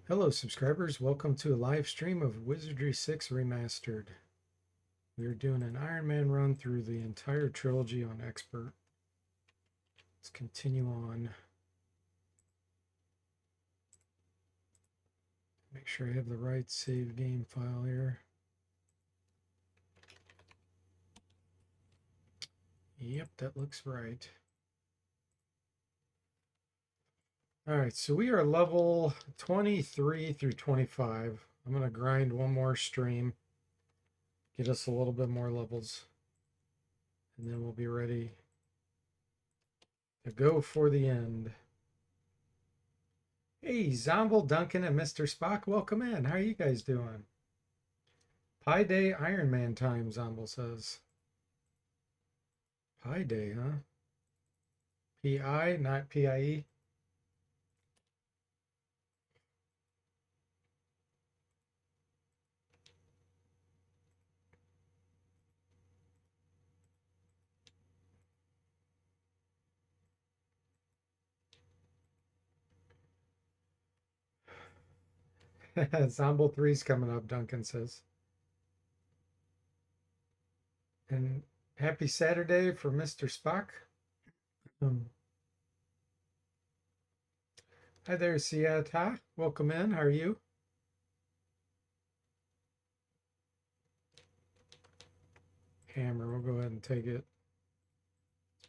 Hello subscribers, welcome to a live stream of Wizardry 6 Remastered. We are doing an Iron Man run through the entire trilogy on Expert. Let's continue on. Make sure I have the right save game file here. Yep, that looks right. Alright, so we are level 23 through 25. I'm going to grind one more stream, get us a little bit more levels, and then we'll be ready to go for the end. Hey, Zomble, Duncan, and Mr. Spock, welcome in. How are you guys doing? Pi Day Iron Man time, Zomble says. Pi Day, huh? P-I, not P-I-E. Zomble 3's coming up, Duncan says. And happy Saturday for Mr. Spock. Um, Hi there, Siata. Welcome in. How are you? Hammer, we'll go ahead and take it.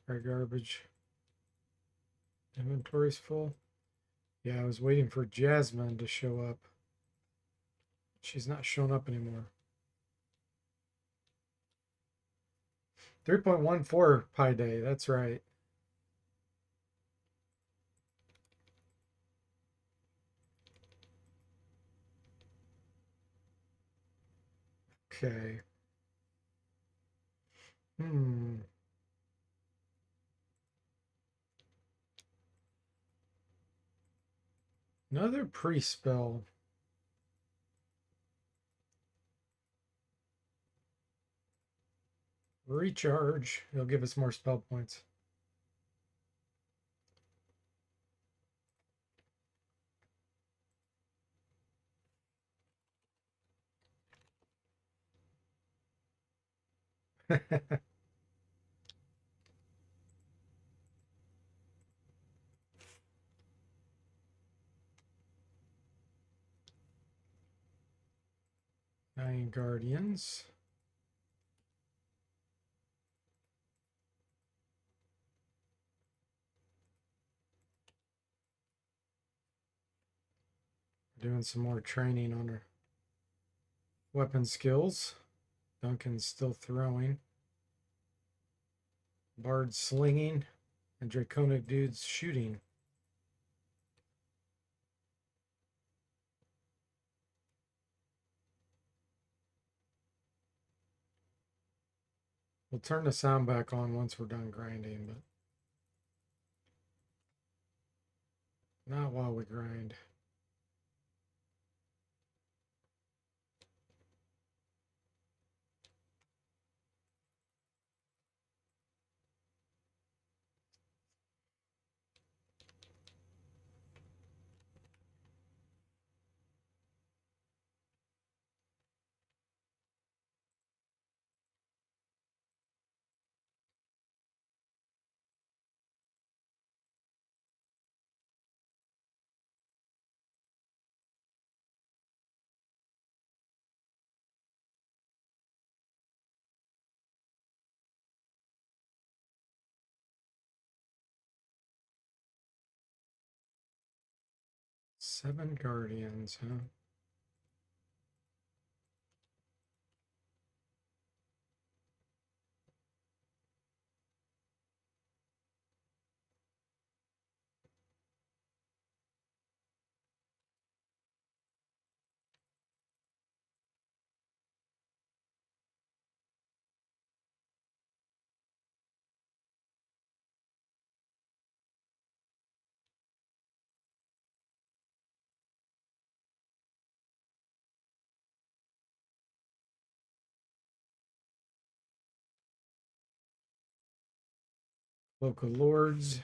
Our garbage. Inventory's full. Yeah, I was waiting for Jasmine to show up. She's not showing up anymore. 3.14 Pi Day, that's right. Okay. Another pre-spell. Recharge. It'll give us more spell points. Nine Guardians. Doing some more training on our weapon skills. Duncan's still throwing. Bard slinging. And Draconic dudes shooting. We'll turn the sound back on once we're done grinding, but not while we grind. Seven Guardians, huh? Local Lords.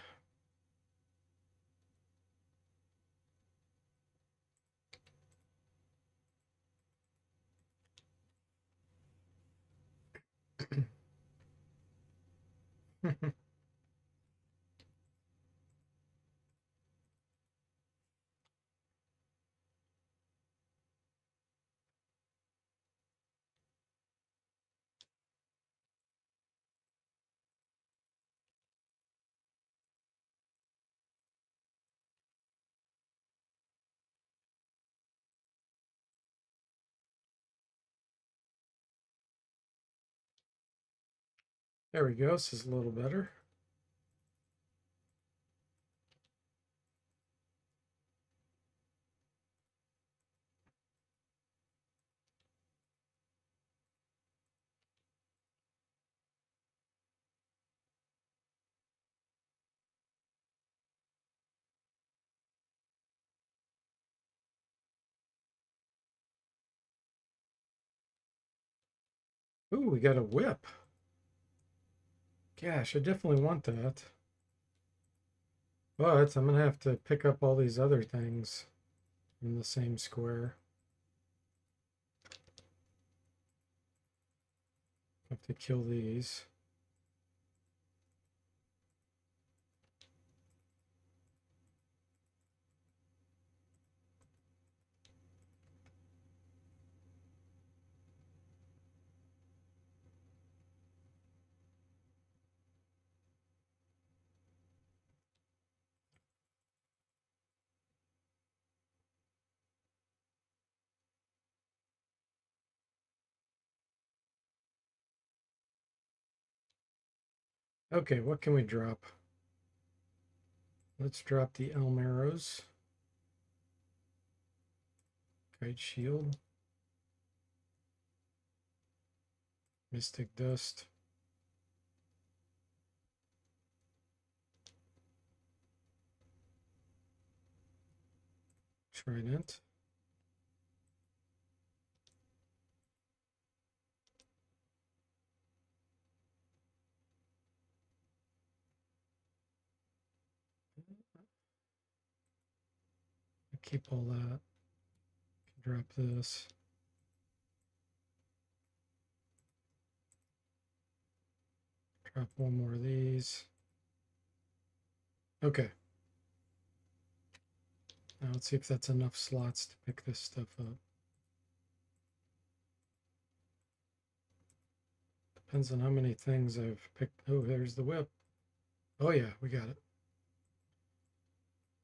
There we go. This is a little better. Ooh, we got a whip. Gosh, I definitely want that. But I'm going to have to pick up all these other things in the same square. Have to kill these. Okay, what can we drop? Let's drop the elm arrows. Kite shield. Mystic dust. Trident. Keep all that. Drop this. Drop one more of these. Okay. Now let's see if that's enough slots to pick this stuff up. Depends on how many things I've picked. Oh, there's the whip. Oh yeah, we got it.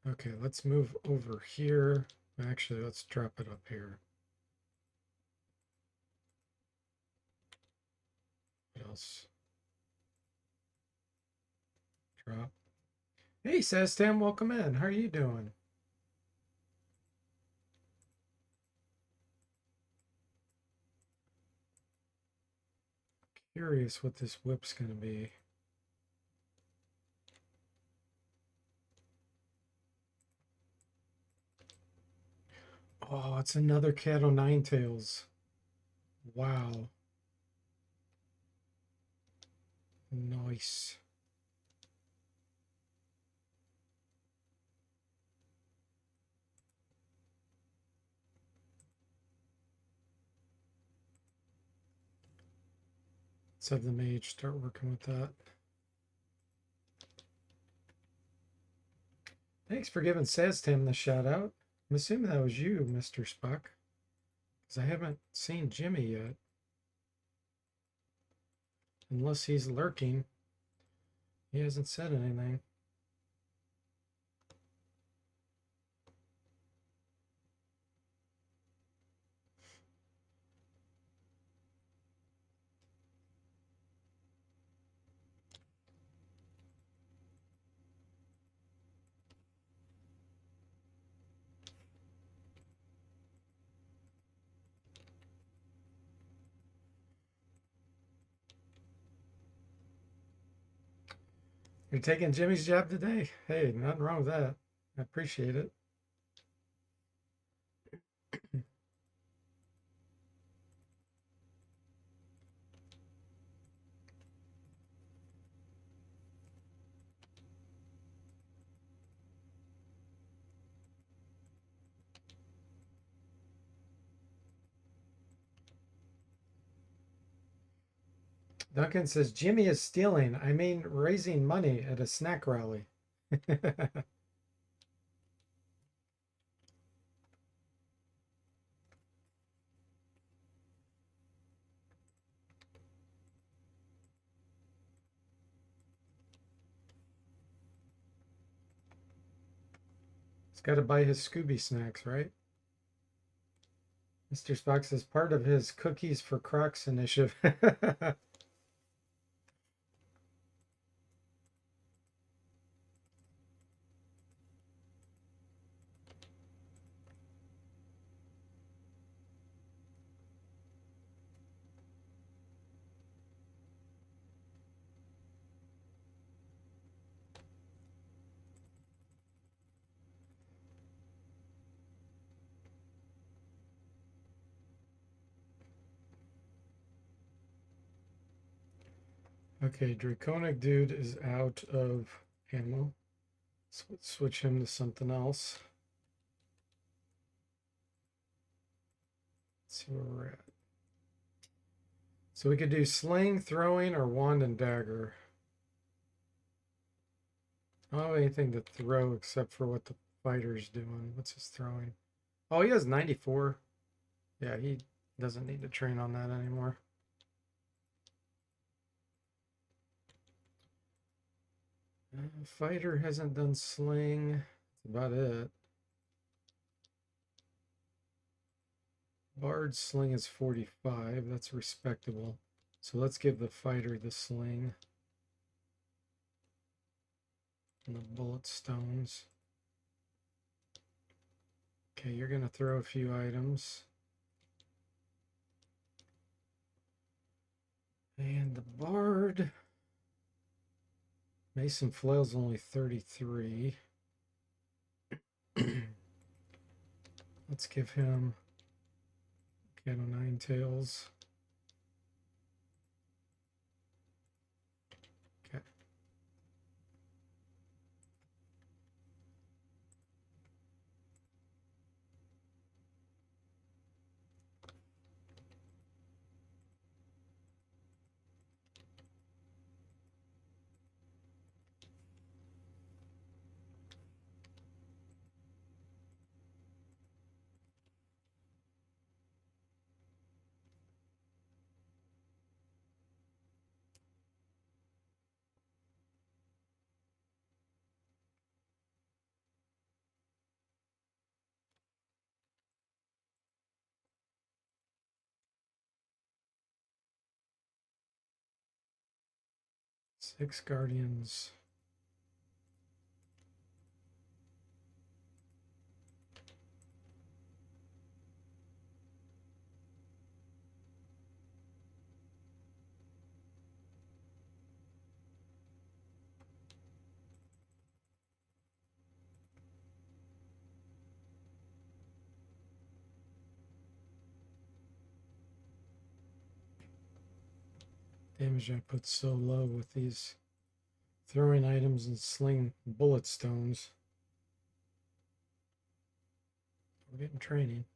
Okay, let's move over here. Actually, let's drop it up here. What else? Drop. Hey, Sastam, welcome in. How are you doing? Curious what this whip's going to be. Oh, it's another Cat o' Nine Tails. Wow. Nice. Let's have the mage start working with that. Thanks for giving Sastam the shout out. I'm assuming that was you, Mr. Spock, because I haven't seen Jimmy yet. Unless he's lurking. He hasn't said anything. You're taking Jimmy's job today? Hey, nothing wrong with that. I appreciate it. Duncan says Jimmy is stealing. I mean, raising money at a snack rally. He's got to buy his Scooby snacks, right? Mr. Spock says part of his Cookies for Crocs initiative. Okay, Draconic Dude is out of ammo. Let's switch him to something else. Let's see where we're at. So we could do sling, throwing, or wand and dagger. I don't have anything to throw except for what the fighter's doing. What's his throwing? Oh, he has 94. Yeah, he doesn't need to train on that anymore. Fighter hasn't done sling. That's about it. Bard sling is 45. That's respectable. So let's give the fighter the sling. And the bullet stones. Okay, you're going to throw a few items. And the bard. Mason flail's only 33. Let's give him Cat o' Nine Tails. Okay. Six guardians. Damage I put so low with these throwing items and sling bullet stones. We're getting training.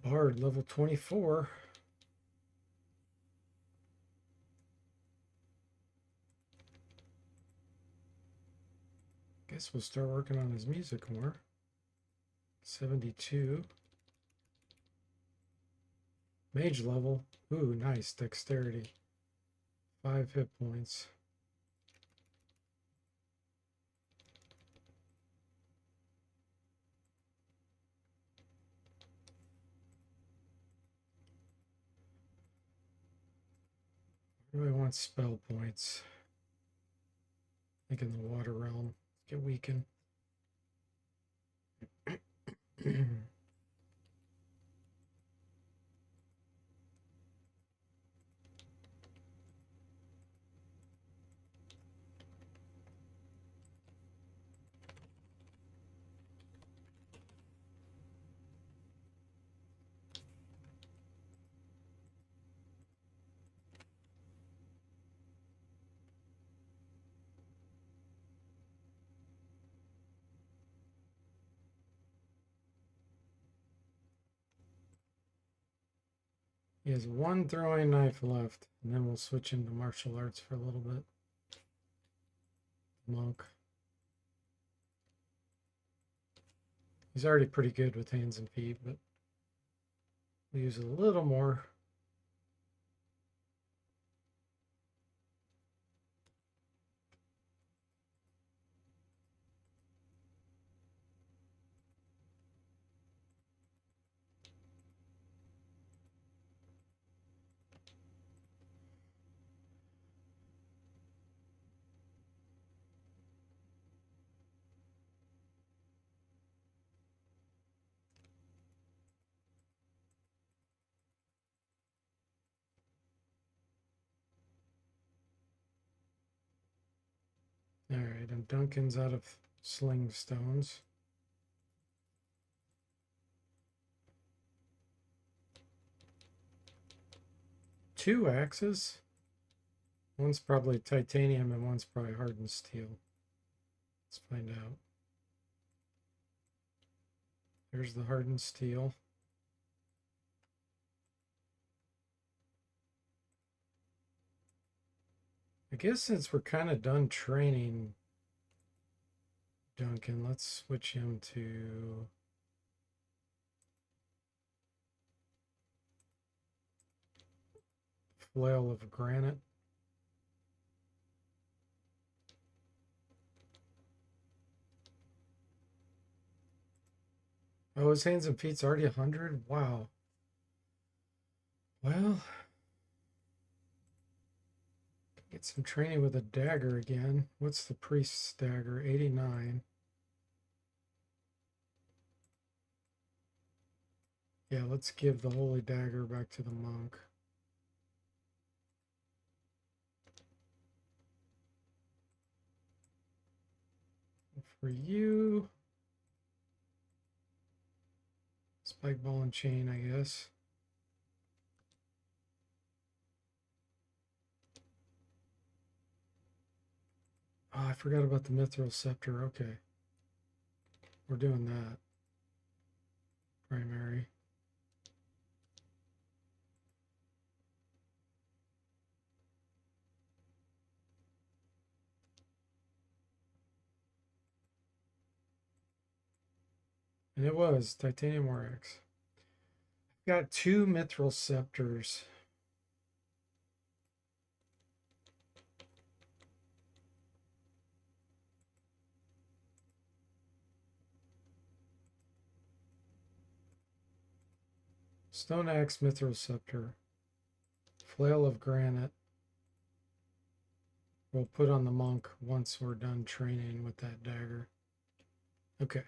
Bard level 24. Guess we'll start working on his music more. 72. Mage level. Ooh, nice. Dexterity. 5 hit points. Really want spell points. I think in the water realm. Get weakened. He has one throwing knife left, and then we'll switch into martial arts for a little bit. Monk. He's already pretty good with hands and feet, but we'll use a little more. All right, and Duncan's out of sling stones. Two axes. One's probably titanium and one's probably hardened steel. Let's find out. There's the hardened steel. I guess since we're kind of done training Duncan, let's switch him to flail of granite. Oh, his hands and feet's already 100? Wow. Well, get some training with a dagger again. What's the priest's dagger? 89. Yeah, let's give the holy dagger back to the monk. For you, spike ball and chain, I guess. Oh, I forgot about the mithril scepter. Okay. We're doing that. Primary. And it was titanium Oryx. Got two mithril scepters. Stone axe, mithril scepter. Flail of granite. We'll put on the monk once we're done training with that dagger. Okay.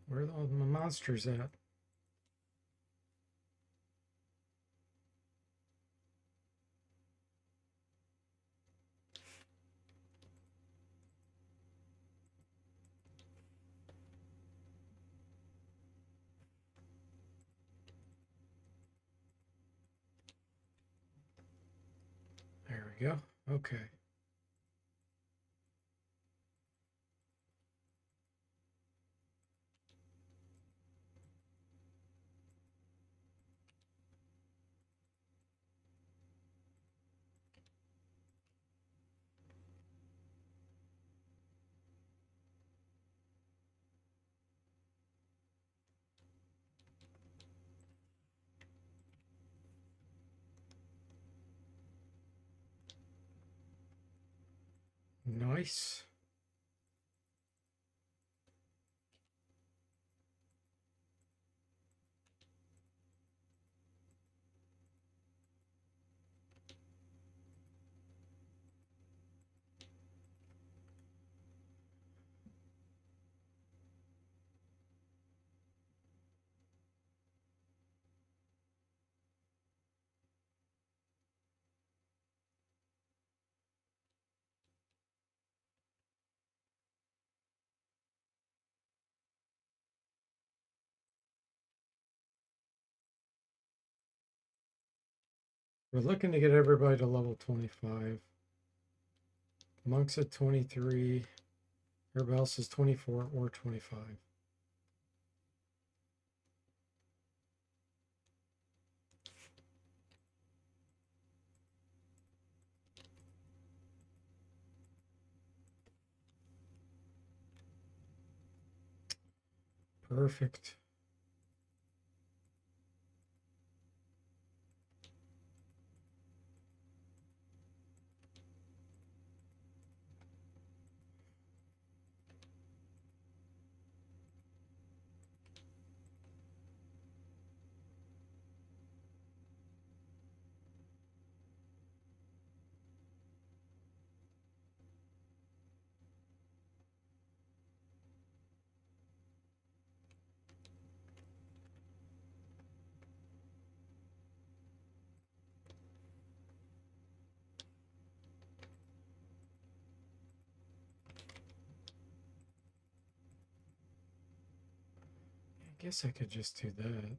Where are all the monsters at? we go. Okay. Nice. We're looking to get everybody to level 25. Monks at 23. Everybody else is 24 or 25. Perfect. I guess I could just do that. Let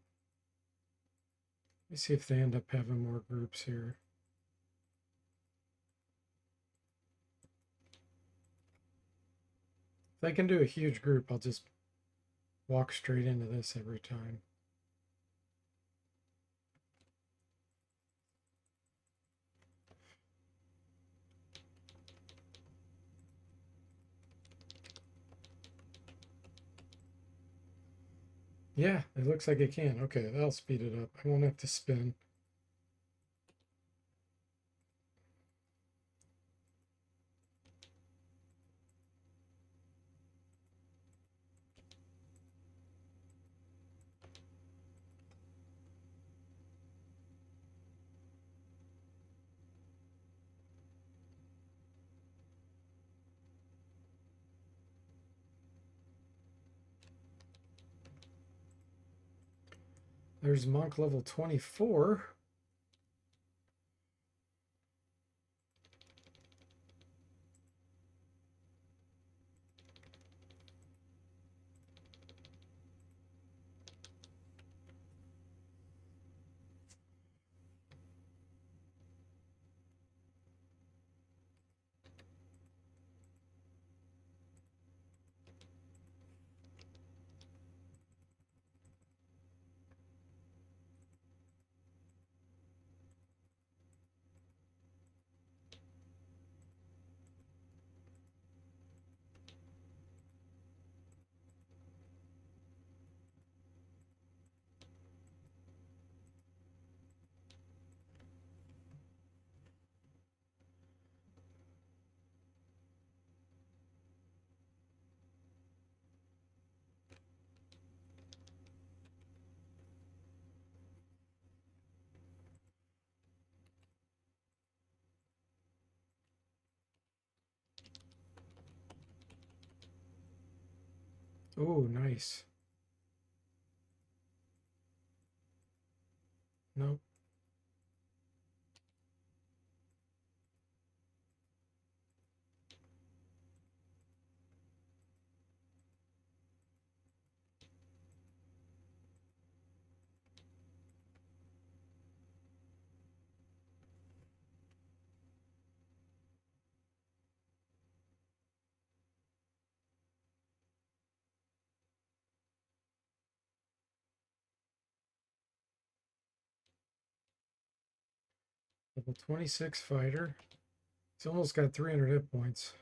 me see if they end up having more groups here. If I can do a huge group, I'll just walk straight into this every time. Yeah, it looks like it can. Okay, that'll speed it up. I won't have to spin. There's monk level 24. Oh, nice. Nope. Level 26 fighter. He's almost got 300 hit points.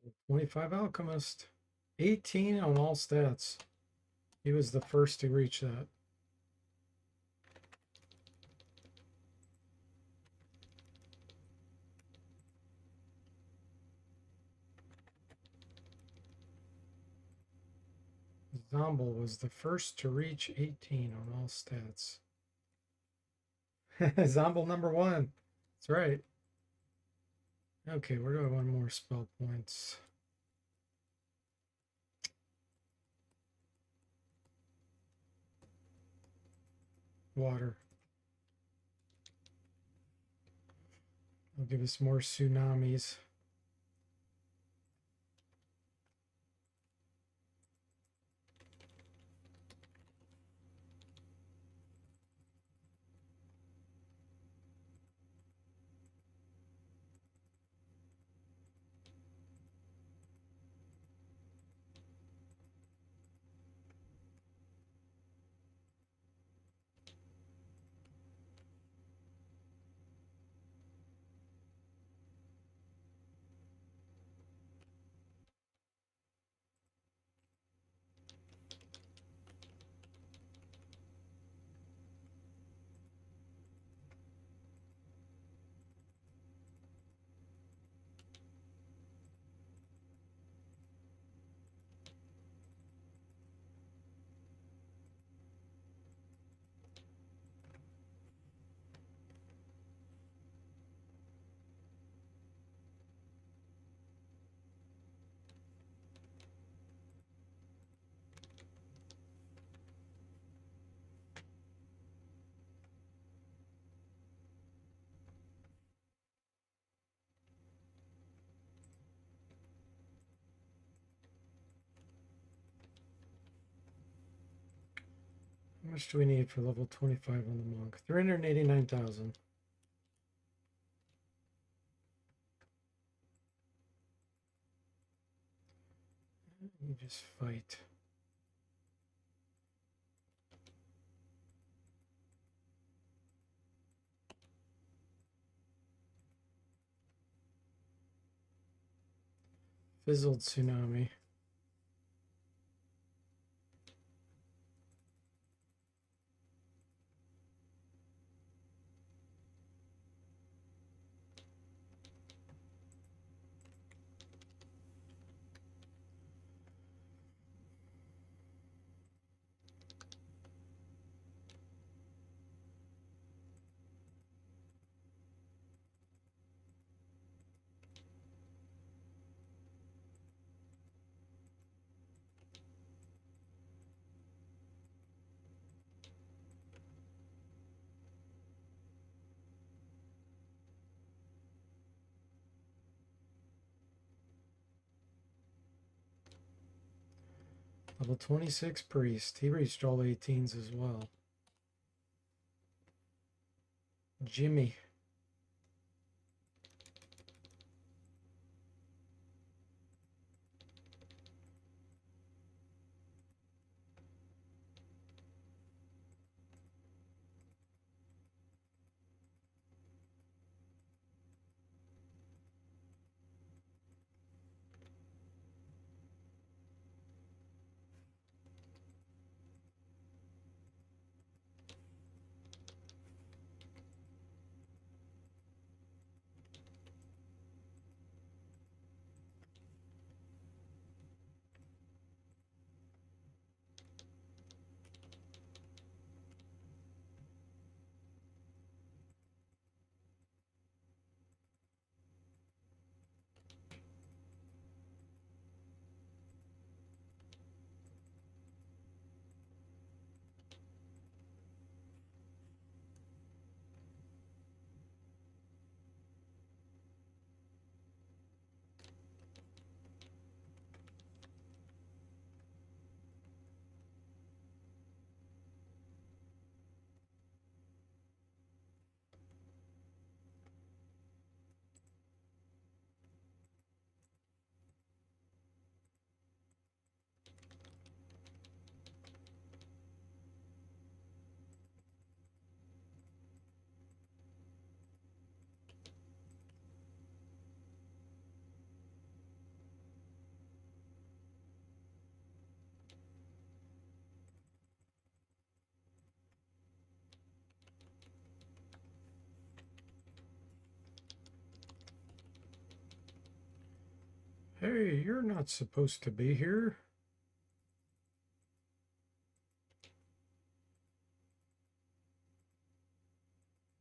Level 25 Alchemist. 18 on all stats. He was the first to reach that. Zombel was the first to reach 18 on all stats. Zombel number 1. That's right. Okay, where do I want more spell points? Water. Will give us more tsunamis. How much do we need for level 25 on the monk? 389,000. You just fight. Fizzled tsunami. Level 26 priest. He reached all 18s as well. Jimmy. Hey, you're not supposed to be here.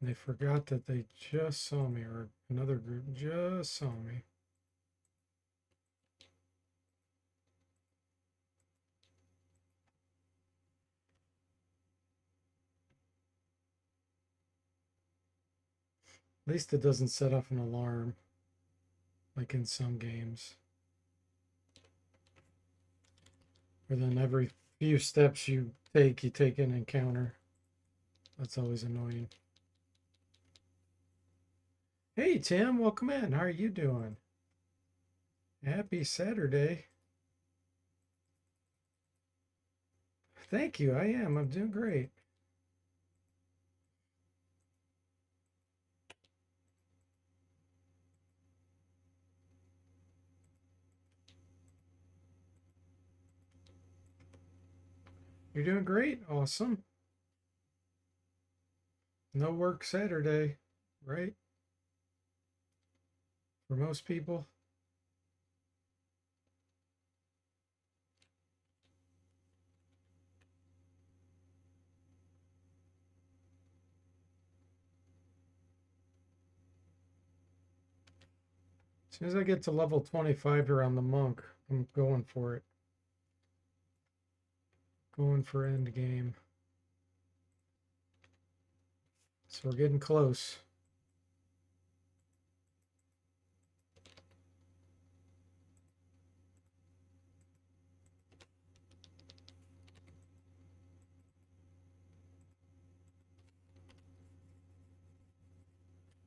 They forgot that they just saw me, or another group just saw me. At least it doesn't set off an alarm, like in some games. Or then every few steps you take an encounter. That's always annoying. Hey, Tim, welcome in. How are you doing? Happy Saturday. Thank you. I am. I'm doing great. You're doing great. Awesome. No work Saturday, right? For most people. As soon as I get to level 25 here on the monk, I'm going for it. Going for end game. So we're getting close.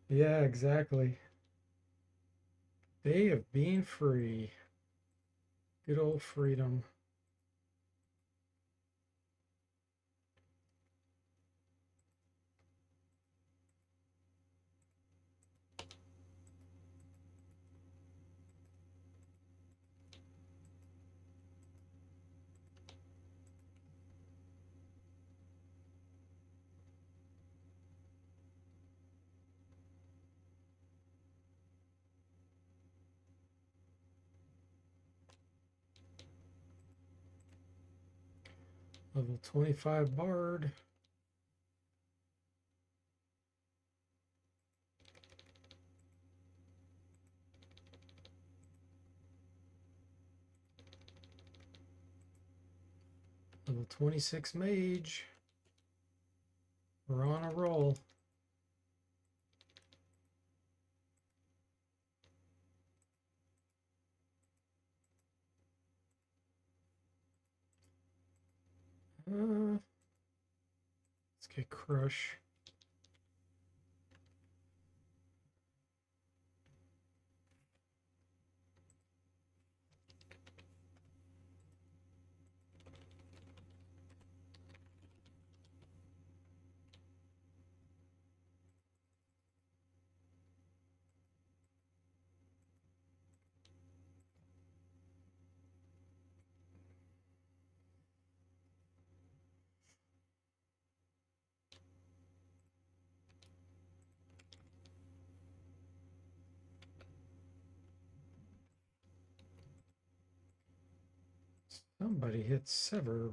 Yeah, exactly. Day of being free. Good old freedom. Level 25 bard. Level 26 mage. We're on a roll. Okay, crush. Somebody hit Severb.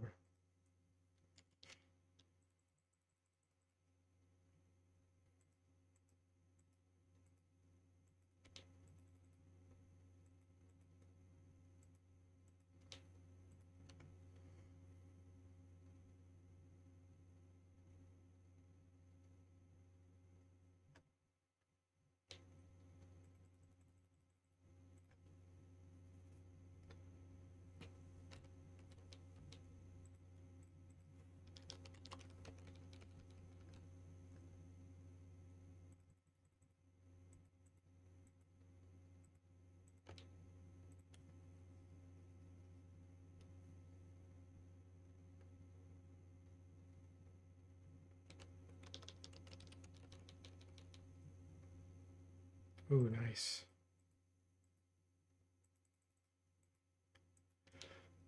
Ooh, nice.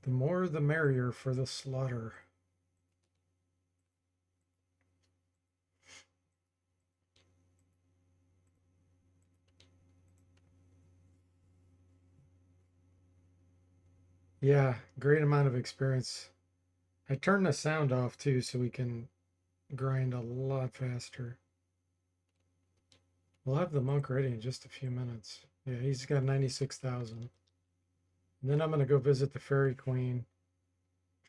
The more the merrier for the slaughter. Yeah, great amount of experience. I turned the sound off too so we can grind a lot faster. We'll have the monk ready in just a few minutes. Yeah, he's got 96,000. And then I'm going to go visit the Fairy Queen.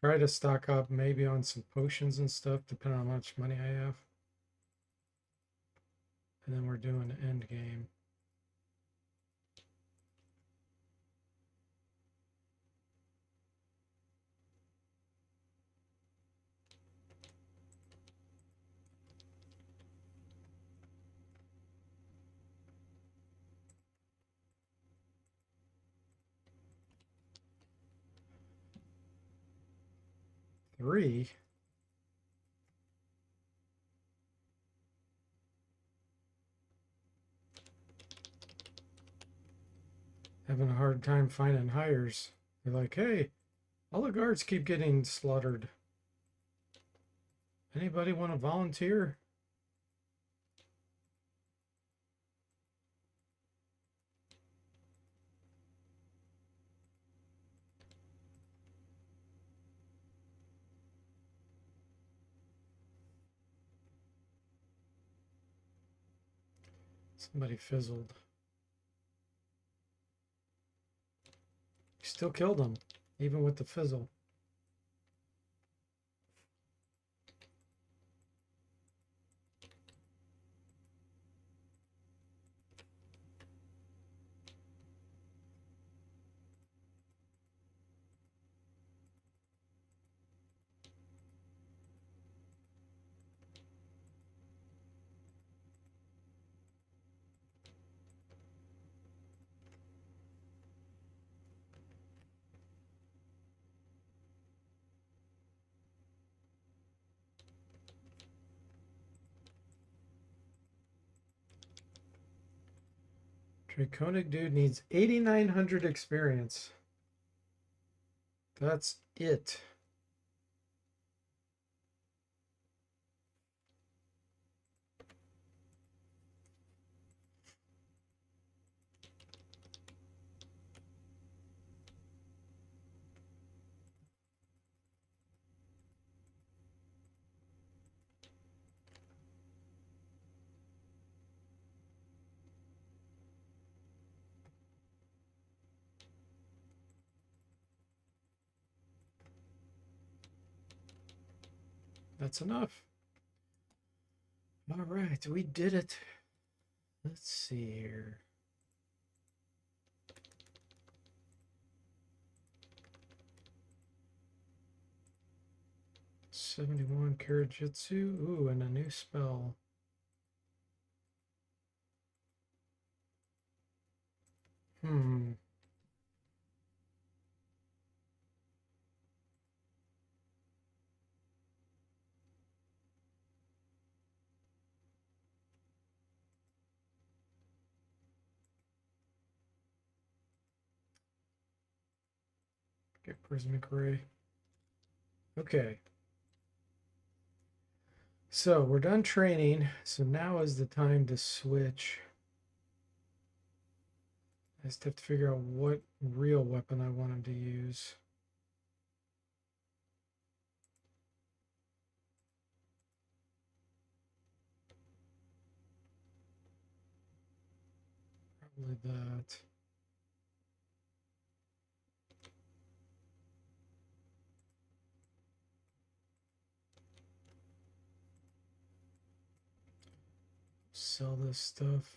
Try to stock up maybe on some potions and stuff, depending on how much money I have. And then we're doing end game. Three. Having a hard time finding hires. They're like, hey, all the guards keep getting slaughtered. Anybody want to volunteer? Somebody fizzled. Still killed him, even with the fizzle. Draconic dude needs 8,900 experience. That's it. That's enough. All right, we did it. Let's see here. Let's 71 Karajitsu. Ooh, and a new spell. Hmm. Get Prismic Ray. Okay. So we're done training. So now is the time to switch. I just have to figure out what real weapon I want him to use. Probably that. Sell this stuff.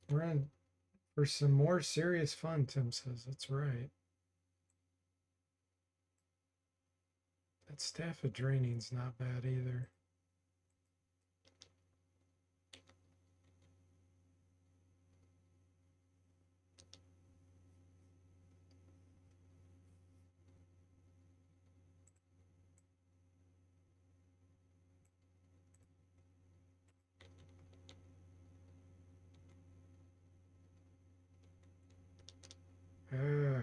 We're in for some more serious fun, Tim says. That's right. That Staff of Draining's not bad either. Ah,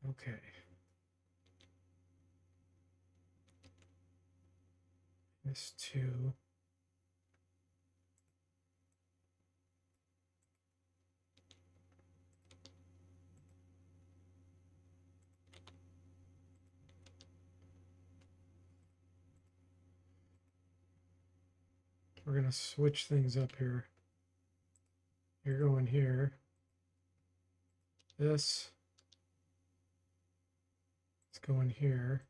okay. This two. We're gonna switch things up here. You're going here. This is going here.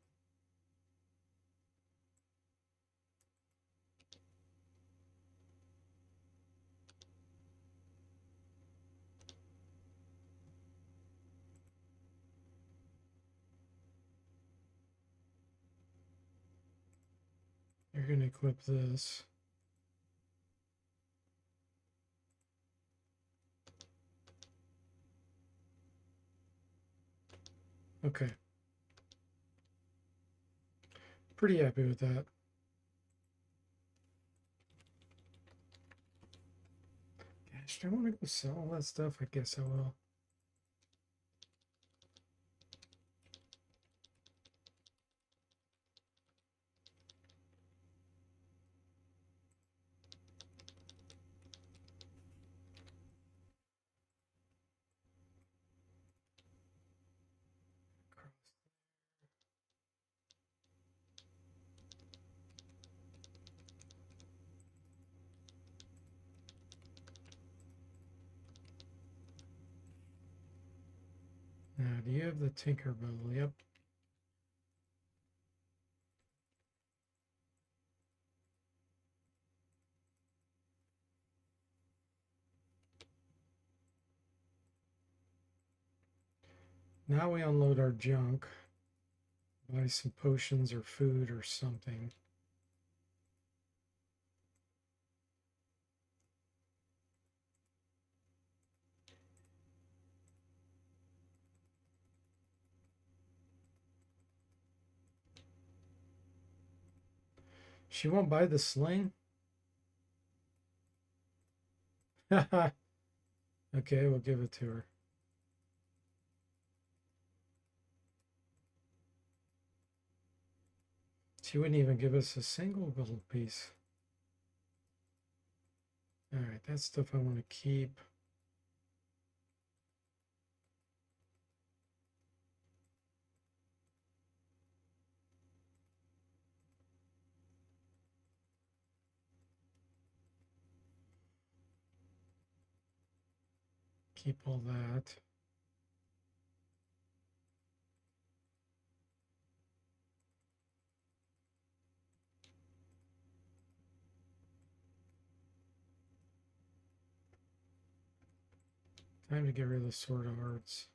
You're gonna equip this. Okay. Pretty happy with that. Gosh, do I want to go sell all that stuff? I guess I will. Now, do you have the Tinkerbell? Yep. Now we unload our junk. Buy some potions or food or something. She won't buy the sling? Okay, we'll give it to her. She wouldn't even give us a single gold piece. All right, that stuff I want to keep. Keep all that. Time to get rid of the Sword of Hearts.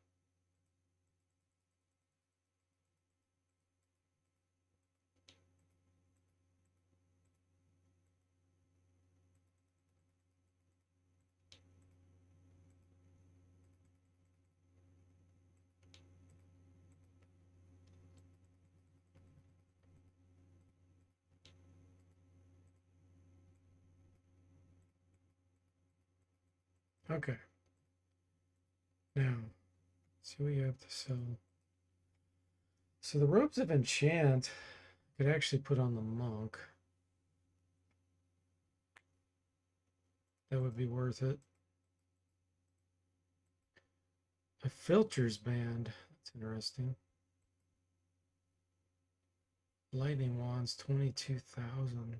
Okay. Now, see what you have to sell. So the Robes of Enchant could actually put on the Monk. That would be worth it. A Filters Band. That's interesting. Lightning Wands, 22,000.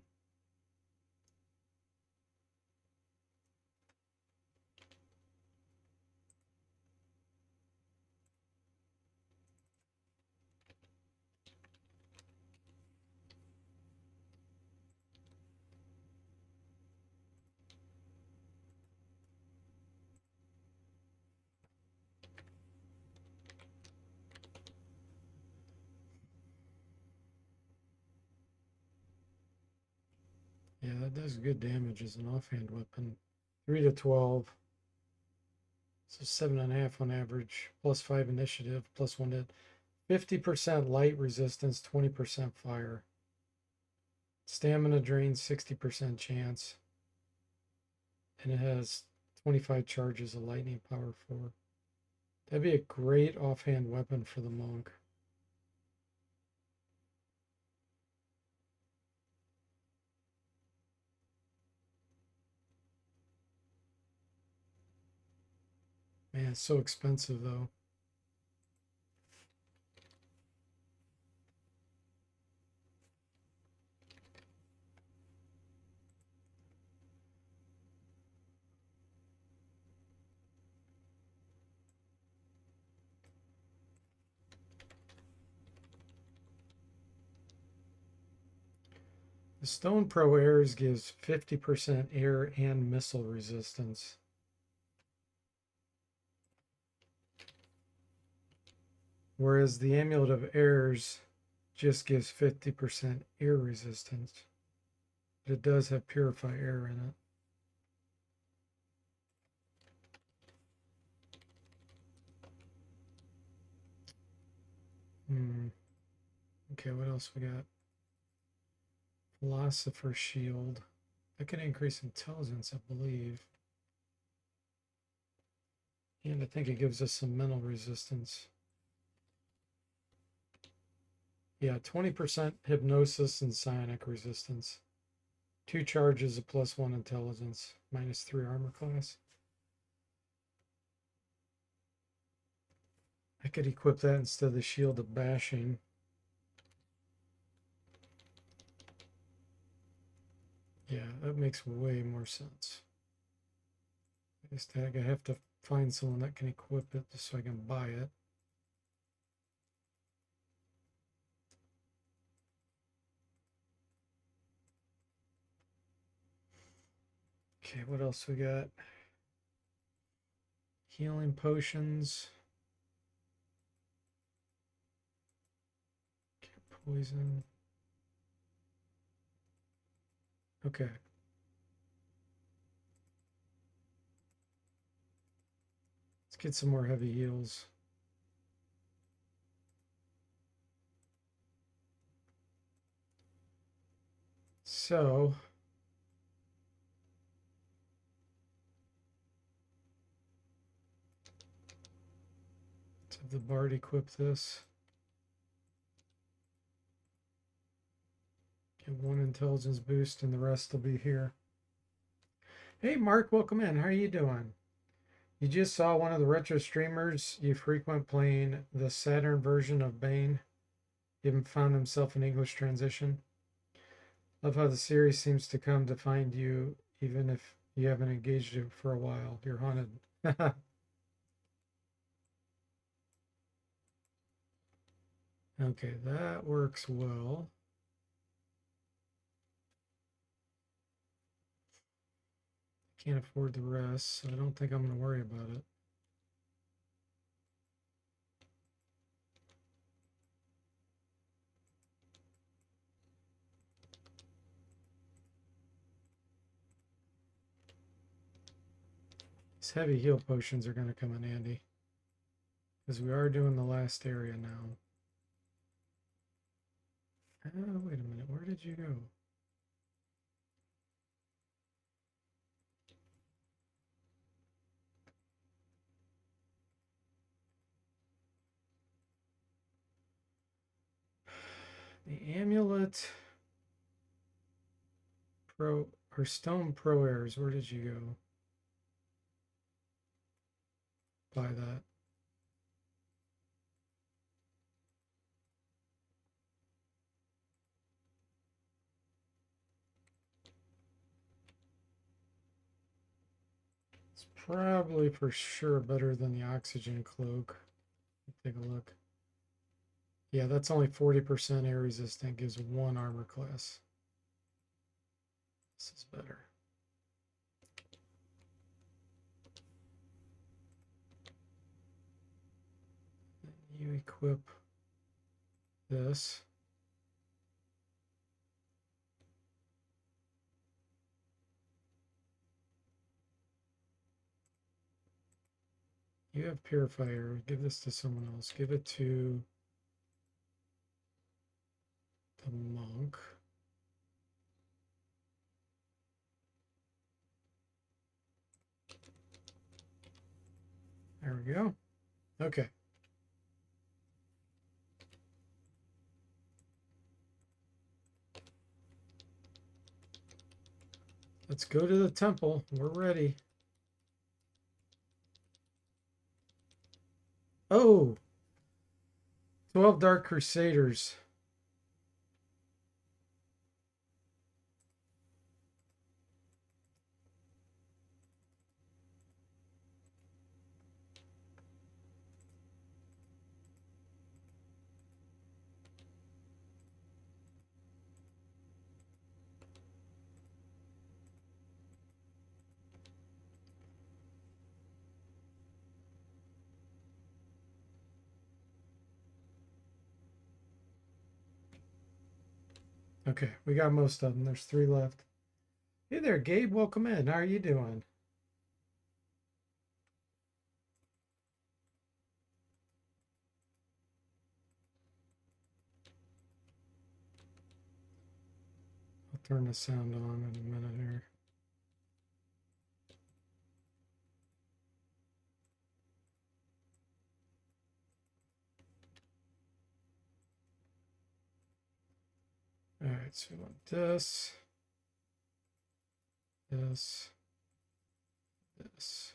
Yeah, that does good damage as an offhand weapon. 3 to 12. So 7.5 on average. Plus 5 initiative. Plus 1 to 50% light resistance, 20% fire. Stamina drain, 60% chance. And it has 25 charges of lightning power 4. That'd be a great offhand weapon for the monk. Man, it's so expensive though. The Stone Pro Airs gives 50% air and missile resistance. Whereas the Amulet of Airs just gives 50% air resistance. But it does have Purify Air in it. Okay, what else we got? Philosopher Shield. That can increase intelligence, I believe. And I think it gives us some mental resistance. Yeah, 20% hypnosis and psionic resistance. 2 charges of +1 intelligence, -3 armor class. I could equip that instead of the Shield of Bashing. Yeah, that makes way more sense. I have to find someone that can equip it just so I can buy it. Okay, what else we got? Healing potions. Poison. Okay. Let's get some more heavy heals. So, let's have the Bard equip this. Get 1 intelligence boost and the rest will be here. Hey Mark, welcome in. How are you doing? You just saw one of the retro streamers you frequent playing the Saturn version of Bane. Even found himself in English transition. Love how the series seems to come to find you even if you haven't engaged it for a while. You're haunted. Okay, that works well. Can't afford the rest, so I don't think I'm going to worry about it. These heavy heal potions are going to come in handy. Because we are doing the last area now. Oh, wait a minute. Where did you go? The amulet pro or stone pro airs. Where did you go? Buy that. It's probably for sure better than the oxygen cloak. Take a look. Yeah, that's only 40% air resistant, gives 1 armor class. This is better. You equip this. You have purifier. Give this to someone else. Give it to the monk. There we go. Okay. Let's go to the temple. We're ready. Oh, 12 Dark Crusaders. Okay, we got most of them. There's 3 left. Hey there, Gabe. Welcome in. How are you doing? I'll turn the sound on in a minute here. All right, so we want this, this, this.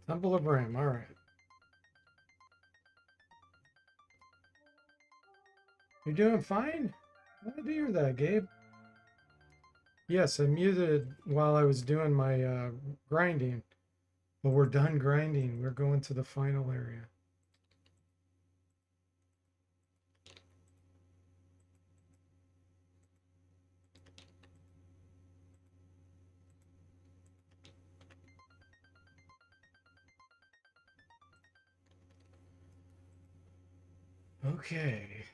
Temple of Ram. All right. You're doing fine? Glad to hear that, Gabe. Yes, I muted while I was doing my grinding. But we're done grinding. We're going to the final area. Okay.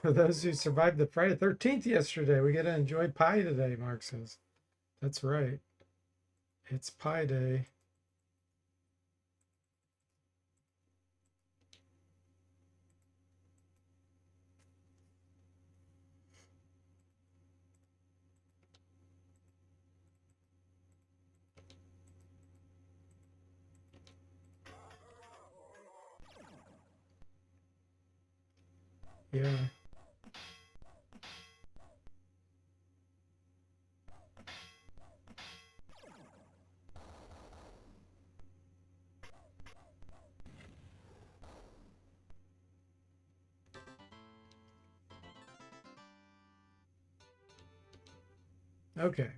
For those who survived the Friday 13th yesterday, we get to enjoy pie today, Mark says. That's right. It's pie day. Yeah. Okay.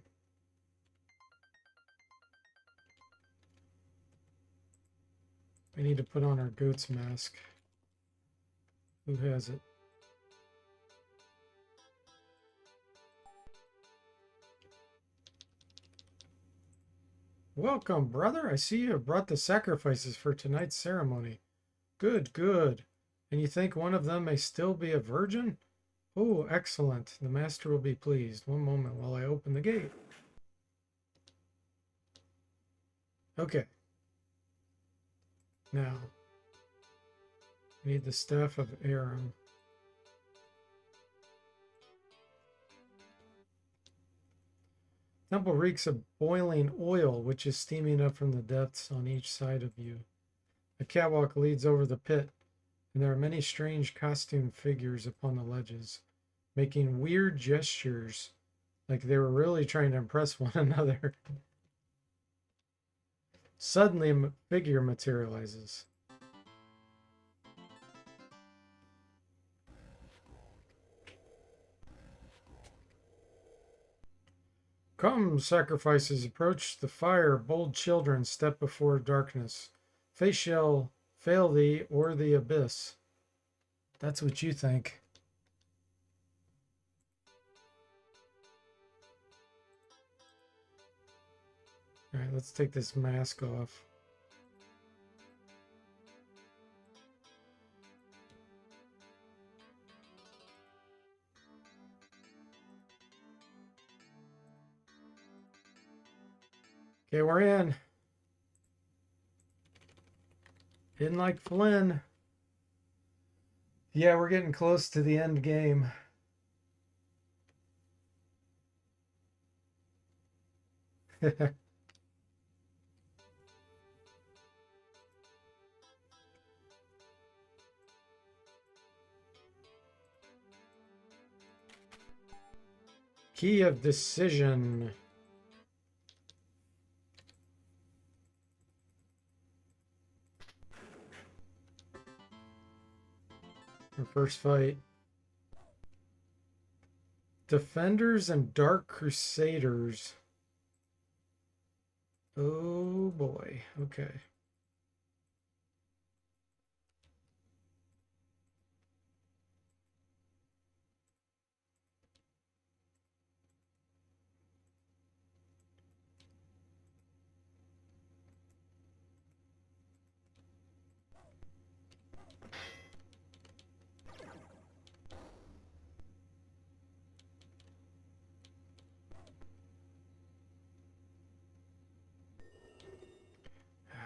We need to put on our goat's mask. Who has it? Welcome, brother. I see you have brought the sacrifices for tonight's ceremony. Good, good. And you think one of them may still be a virgin? Oh, excellent. The master will be pleased. One moment while I open the gate. Okay. Now, we need the staff of Aram. Temple reeks of boiling oil, which is steaming up from the depths on each side of you. A catwalk leads over the pit, and there are many strange costume figures upon the ledges, making weird gestures, like they were really trying to impress one another. Suddenly, a figure materializes. Come, sacrifices, approach the fire. Bold children, step before darkness. Fate shall fail thee or the abyss. That's what you think. All right, let's take this mask off. Okay, we're in. Didn't like Flynn. Yeah, we're getting close to the end game. Key of decision. Our first fight. Defenders and Dark Crusaders. Oh boy. Okay.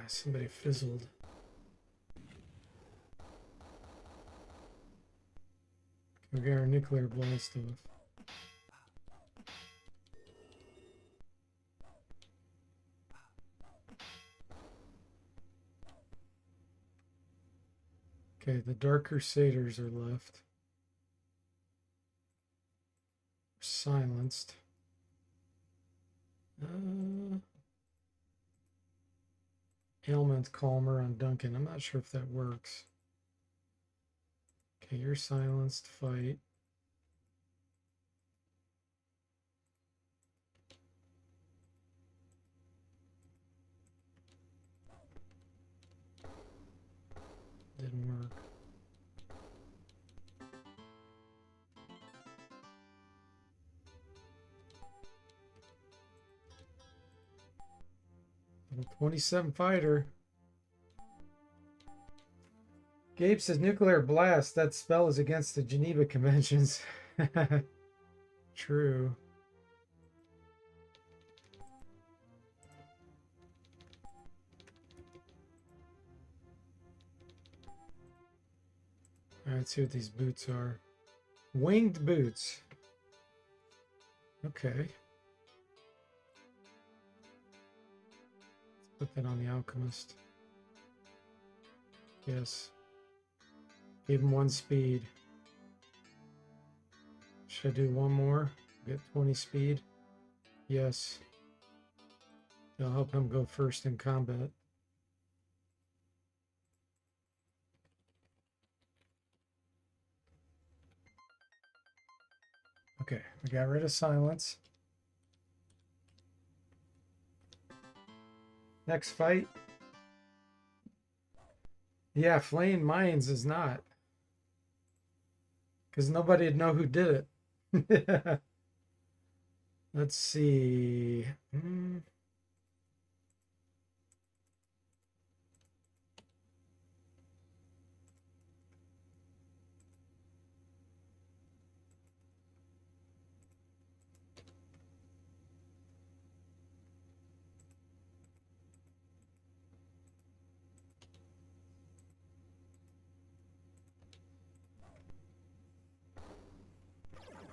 Somebody fizzled. We got our nuclear blast off. Okay, the Dark Crusaders are left. Silenced. Ailment Calmer on Duncan. I'm not sure if that works. Okay, you're silenced. Fight. Didn't work. Level 27 fighter. Gabe says nuclear blast. That spell is against the Geneva Conventions. True. Alright, let's see what these boots are. Winged boots. Okay. Let's put that on the alchemist. Yes. Give him 1 speed. Should I do one more? Get 20 speed? Yes. It'll help him go first in combat. Okay, we got rid of silence. Next fight. Yeah, flaying mines is not. Because nobody'd know who did it. Let's see.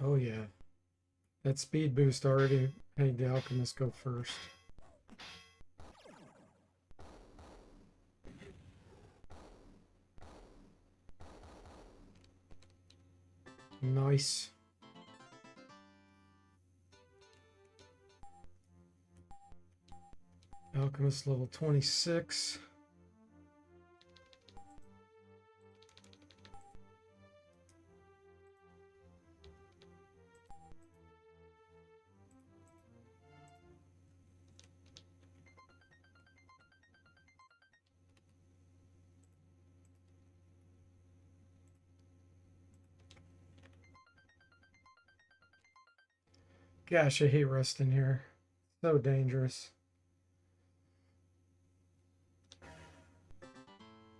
Oh, yeah. That speed boost already made the alchemist go first. Nice. Alchemist level 26. Gosh, I hate resting here. So dangerous.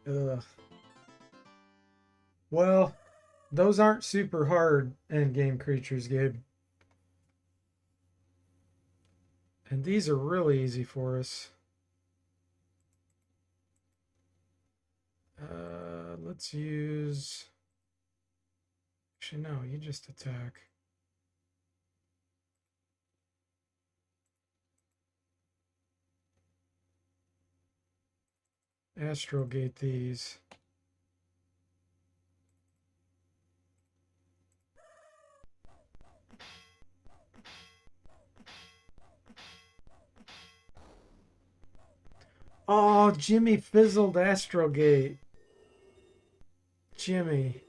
Ugh. Well, those aren't super hard endgame creatures, Gabe. And these are really easy for us. Let's use... Actually, no, you just attack. Astrogate these. Oh, Jimmy fizzled Astrogate. Jimmy.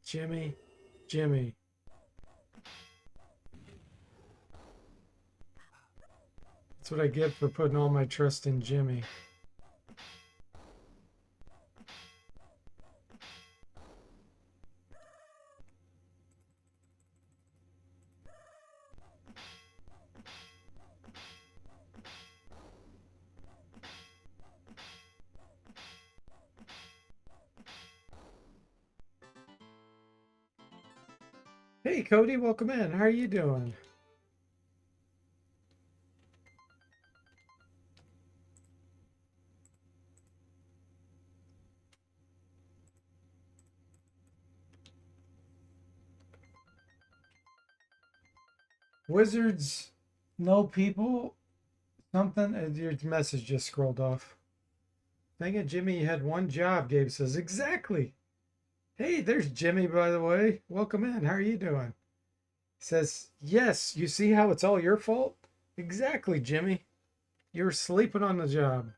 Jimmy. Jimmy. That's what I get for putting all my trust in Jimmy. Hey, Cody, welcome in. How are you doing? Wizards know people. Something. Your message just scrolled off. Dang it, Jimmy, you had one job, Gabe says. Exactly. Hey, there's Jimmy, by the way. Welcome in. How are you doing? He says, yes, you see how it's all your fault? Exactly, Jimmy. You were sleeping on the job.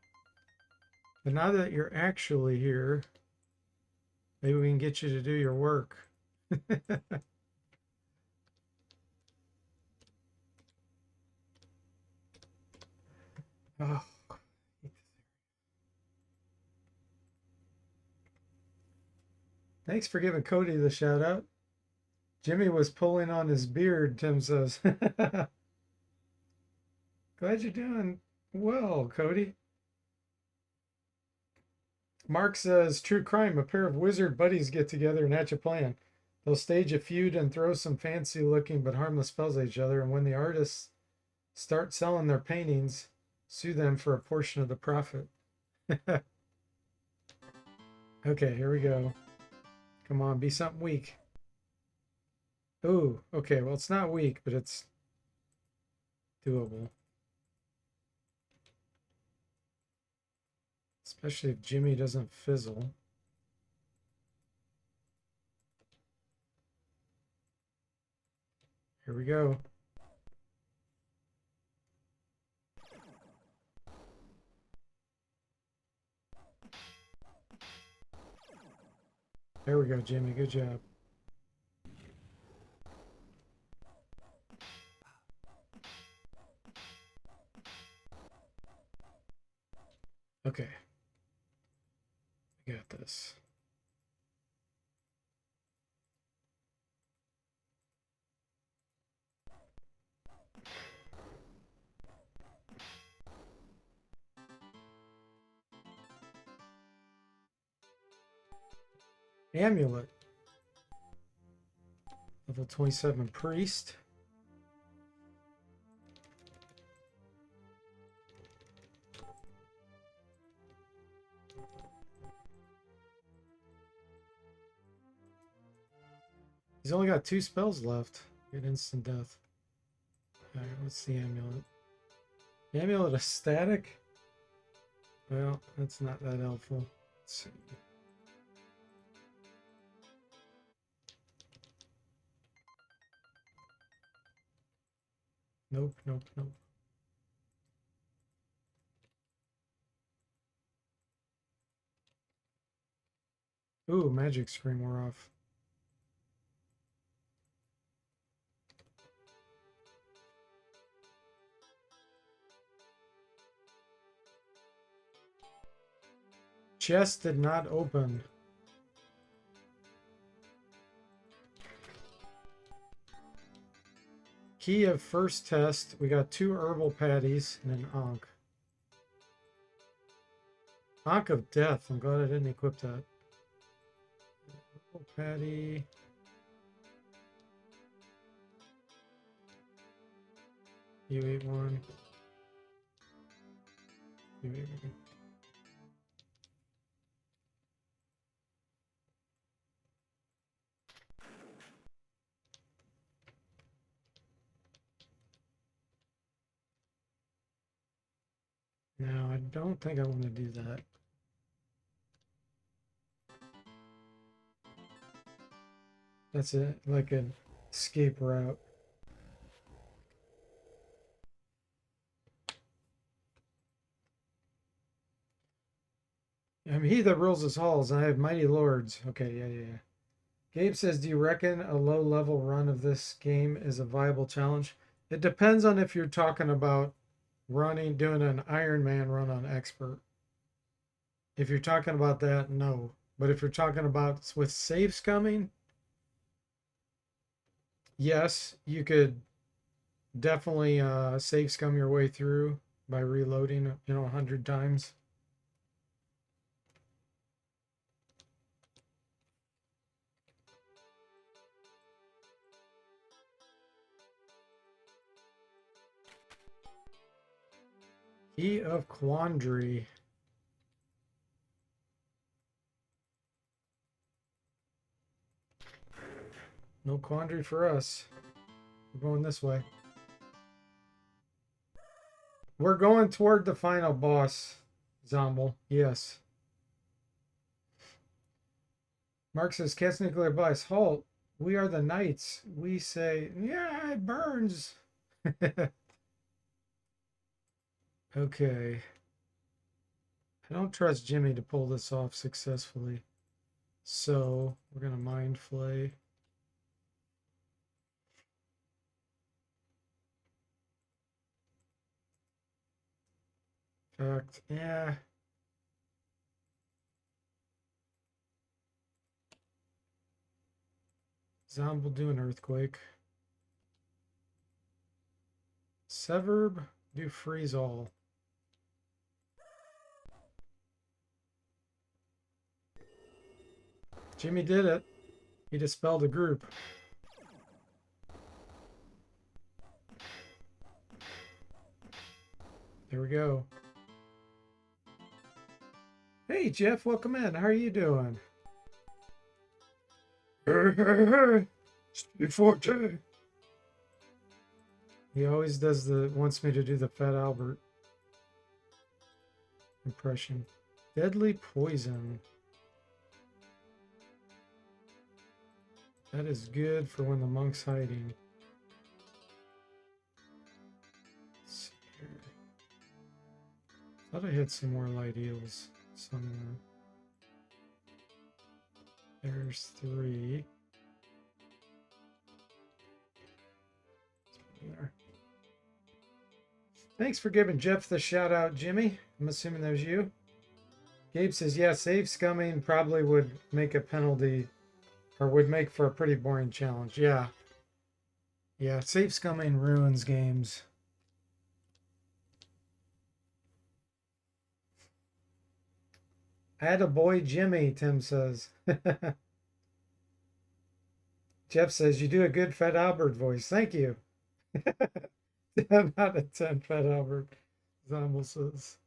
But now that you're actually here, maybe we can get you to do your work. Oh. Thanks for giving Cody the shout out. Jimmy was pulling on his beard, Tim says. Glad you're doing well, Cody. Mark says, true crime. A pair of wizard buddies get together and hatch a plan. They'll stage a feud and throw some fancy looking but harmless spells at each other. And when the artists start selling their paintings, sue them for a portion of the profit. Okay, here we go. Come on, be something weak. Ooh, okay, well, it's not weak, but it's doable. Especially if Jimmy doesn't fizzle. Here we go. There we go, Jimmy. Good job. Okay. We got this. Amulet. Level 27 priest. He's only got 2 spells left. Get instant death. Alright, what's the amulet? The amulet is static? Well, that's not that helpful. Let's see. Nope, nope, nope. Ooh, magic screen wore off. Chest did not open. Key of first test. We got 2 herbal patties and an Ankh. Ankh of death. I'm glad I didn't equip that. Herbal patty. You ate one. You ate one. No, I don't think I want to do that. That's it, like an escape route. I'm he that rules his halls, and I have mighty lords. Okay, yeah. Gabe says, do you reckon a low-level run of this game is a viable challenge? It depends on if you're talking about doing an Iron Man run on expert. If you're talking about that, no. But if you're talking about with save scumming, yes, you could definitely save scum your way through by reloading, 100 times. Key of Quandary. No quandary for us. We're going this way. We're going toward the final boss, Zomble. Yes. Mark says, cast nuclear blast. Halt. We are the knights. We say, yeah, it burns. Okay. I don't trust Jimmy to pull this off successfully. So we're going to mind flay. In fact, yeah. Zomb will do an earthquake. Severb, do freeze all. Jimmy did it. He dispelled a group. There we go. Hey, Jeff, welcome in. How are you doing? Hey. Before day. He always wants me to do the Fat Albert impression. Deadly poison. That is good for when the monk's hiding. Let's see here. Thought I had some more light eels somewhere. There's 3. There. Thanks for giving Jeff the shout out, Jimmy. I'm assuming that was you. Gabe says, yeah, save scumming probably would make a penalty or would make for a pretty boring challenge. Yeah. Yeah, save scumming ruins games. Attaboy Jimmy, Tim says. Jeff says, you do a good Fed Albert voice. Thank you. I'm not a 10, Fed Albert. Zombel says.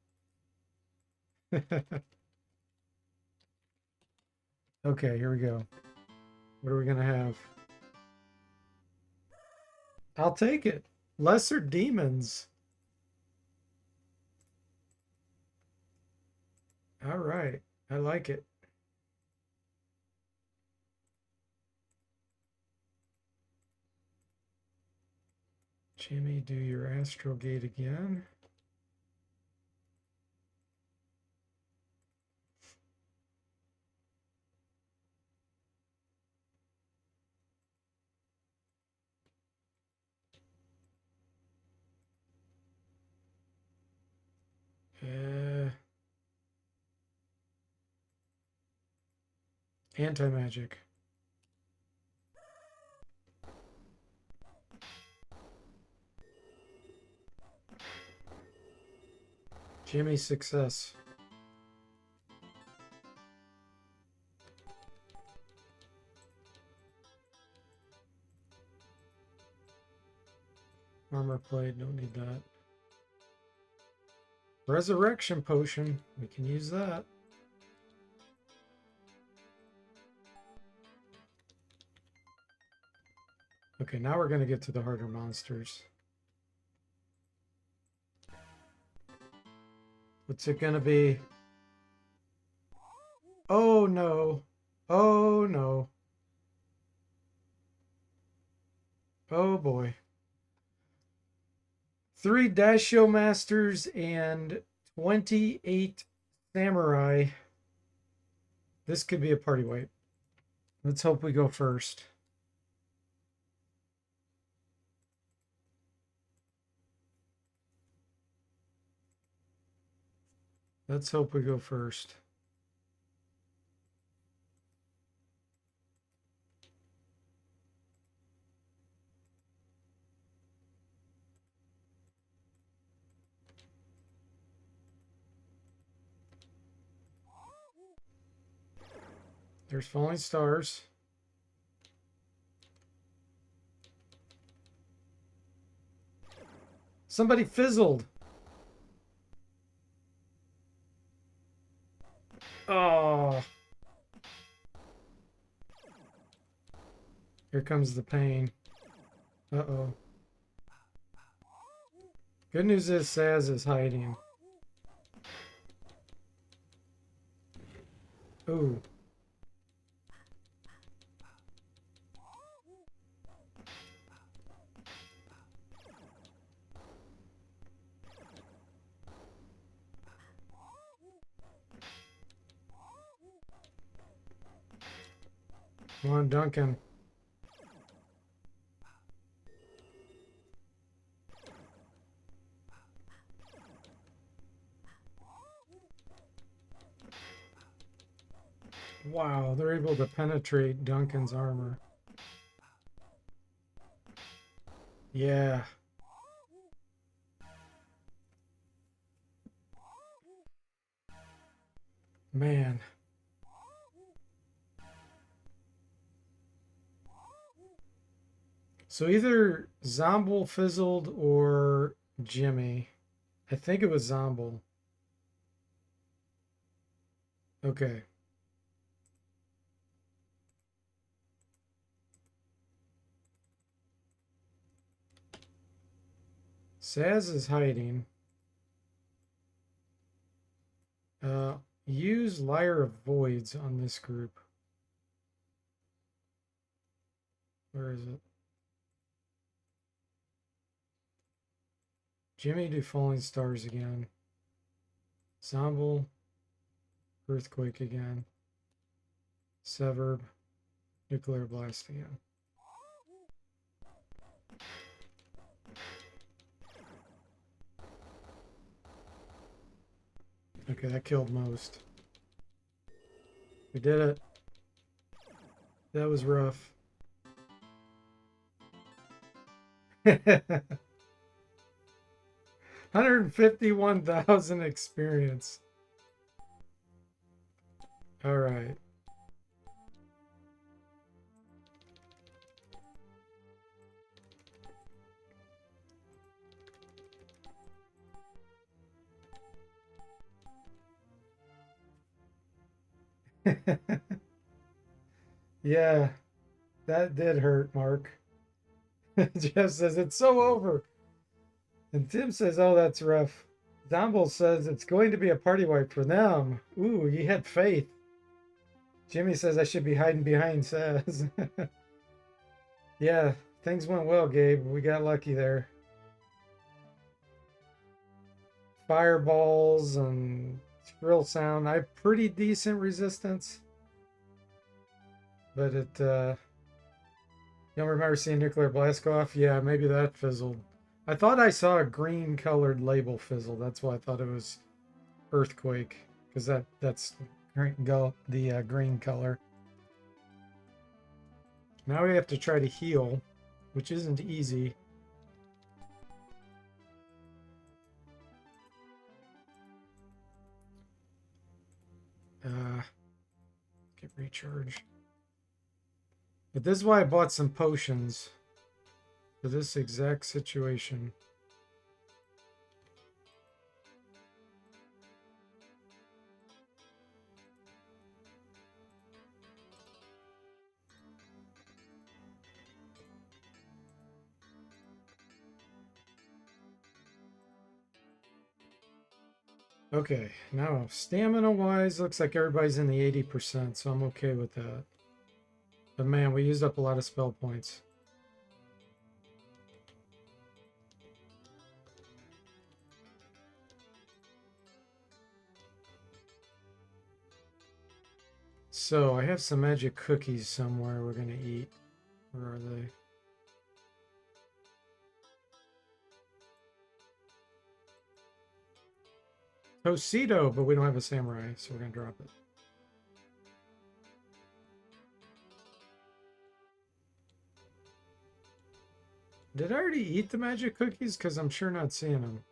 Okay, here we go. What are we going to have? I'll take it. Lesser Demons. All right. I like it. Jimmy, do your Astral Gate again. Anti-magic. Jimmy's success. Armor plate, don't need that. Resurrection potion, we can use that. Okay, now we're going to get to the harder monsters. What's it going to be? Oh no. Oh no. Oh boy. 3 Daisho Masters and 28 Samurai. This could be a party wipe. Let's hope we go first. Let's hope we go first. There's falling stars. Somebody fizzled. Oh. Here comes the pain. Uh-oh. Good news is Saz is hiding. Ooh. Come on, Duncan. Wow, they're able to penetrate Duncan's armor. Yeah. Man. So either Zomble fizzled or Jimmy. I think it was Zomble. Okay. Saz is hiding. Use Lyre of Voids on this group. Where is it? Jimmy, do Falling Stars again. Zomble, Earthquake again. Severb, Nuclear Blast again. Okay, that killed most. We did it. That was rough. 151,000 experience. All right. Yeah, that did hurt, Mark. Jeff says it's so over. And Tim says, oh, that's rough. Zomble says it's going to be a party wipe for them. Ooh, you had faith. Jimmy says I should be hiding behind says. Yeah, things went well, Gabe. We got lucky there. Fireballs and drill sound. I have pretty decent resistance. But it, you don't remember seeing nuclear blast go off? Yeah, maybe that fizzled. I thought I saw a green colored label fizzle. That's why I thought it was earthquake. Because that's the green color. Now we have to try to heal, which isn't easy. Get recharge. But this is why I bought some potions for this exact situation. Okay, now stamina wise, looks like everybody's in the 80%, so I'm okay with that. But man, we used up a lot of spell points. So I have some magic cookies somewhere we're gonna eat. Where are they? Tostito, but we don't have a samurai, so we're gonna drop it. Did I already eat the magic cookies? Because I'm sure not seeing them.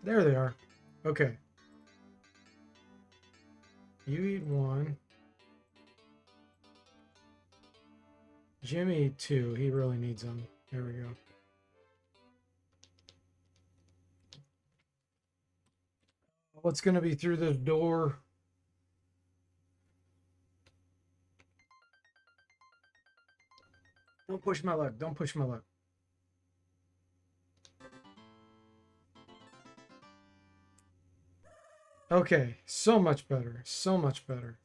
There they are. Okay. You eat one. Jimmy, two. He really needs them. There we go. What's going to be through this door? Don't push my luck. Don't push my luck. Okay. So much better. So much better.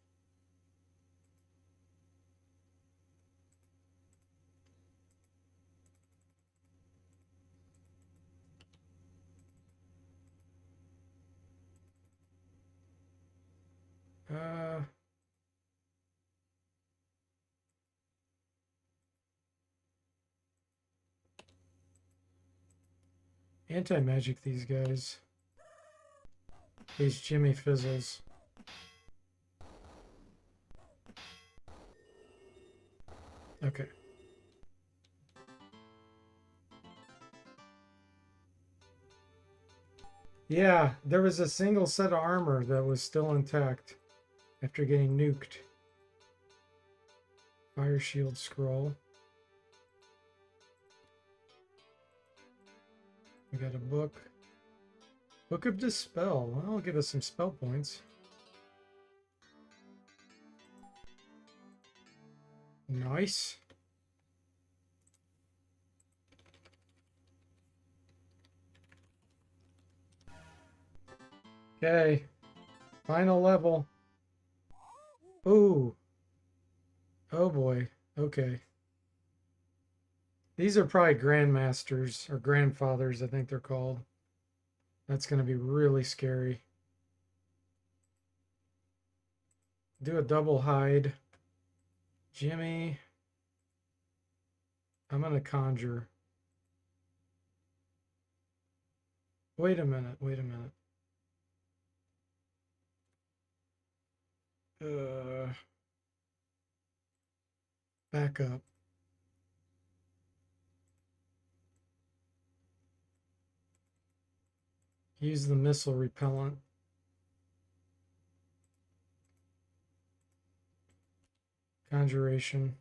Anti-magic these guys. These Jimmy Fizzles. Okay. Yeah, there was a single set of armor that was still intact after getting nuked. Fire shield scroll. We got a book. Book of Dispel. Well, that'll give us some spell points. Nice. Okay. Final level. Ooh. Oh boy. Okay. These are probably grandmasters or grandfathers, I think they're called. That's going to be really scary. Do a double hide. Jimmy. I'm gonna conjure. Wait a minute, wait a minute. Back up. Use the missile repellent. Conjuration.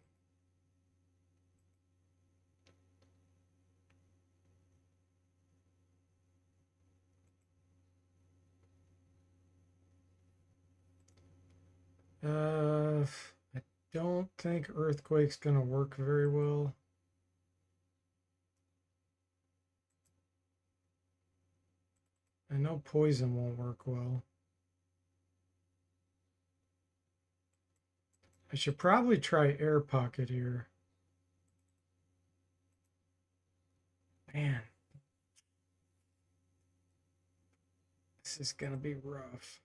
I don't think Earthquake's gonna work very well. I know Poison won't work well. I should probably try Air Pocket here. Man, this is gonna be rough.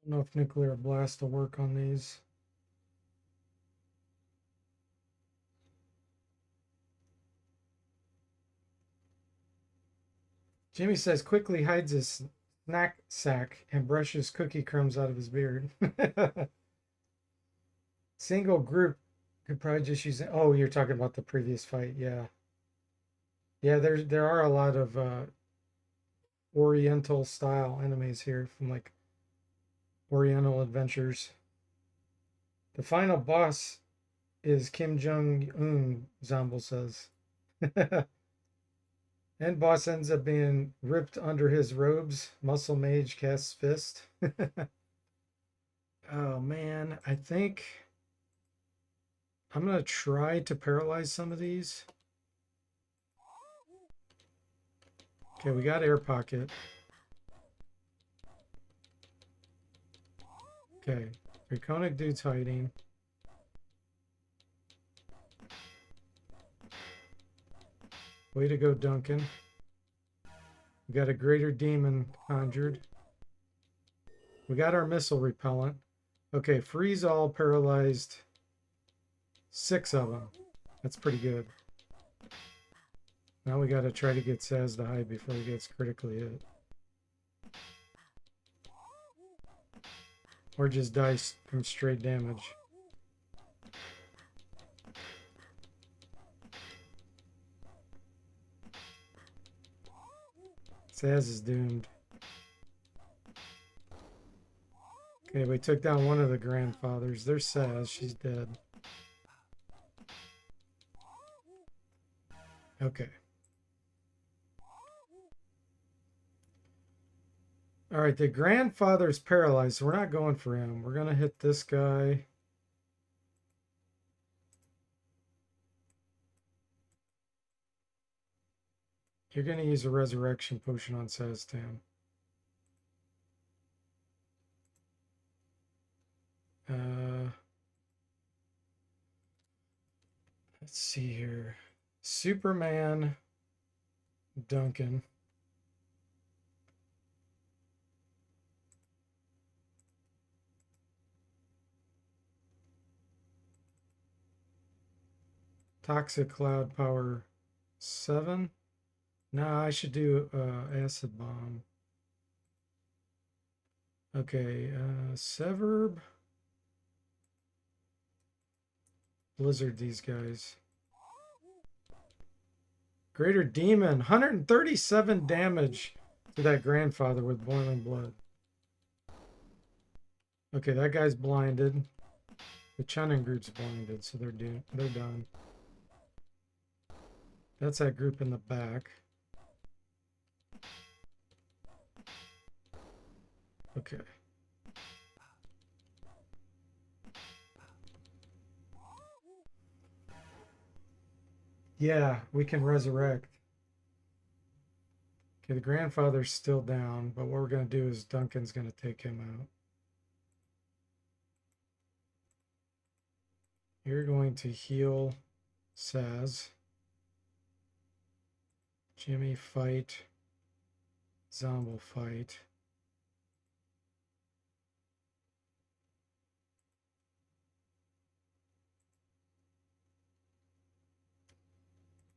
I don't know if Nuclear Blast will work on these. Jimmy says quickly hides his snack sack and brushes cookie crumbs out of his beard. Single group could probably just use it. Oh, you're talking about the previous fight. Yeah. Yeah, there are a lot of Oriental style enemies here from like Oriental Adventures. The final boss is Kim Jong-un, Zomble says. And boss ends up being ripped under his robes. Muscle Mage casts Fist. Oh man, I think I'm gonna try to paralyze some of these. Okay, we got Air Pocket. Okay, Draconic Dude's hiding. Way to go, Duncan. We got a Greater Demon conjured. We got our Missile Repellent. Okay, freeze all, paralyzed 6 of them. That's pretty good. Now we got to try to get Saz to hide before he gets critically hit. Or just die from straight damage. Saz is doomed. Okay, we took down one of the grandfathers. There's Saz. She's dead. Okay. All right, the grandfather's paralyzed, so we're not going for him. We're going to hit this guy. You're going to use a resurrection potion on Saztan. Let's see here. Superman, Duncan. Toxic Cloud Power 7. Nah, I should do Acid Bomb. Okay, Severb. Blizzard these guys. Greater Demon, 137 damage to that grandfather with Boiling Blood. Okay, that guy's blinded. The Chunin group's blinded, so they're done. That's that group in the back. Okay. Yeah, we can resurrect. Okay, the grandfather's still down, but what we're going to do is Duncan's going to take him out. You're going to heal Saz. Jimmy fight. Zombo fight.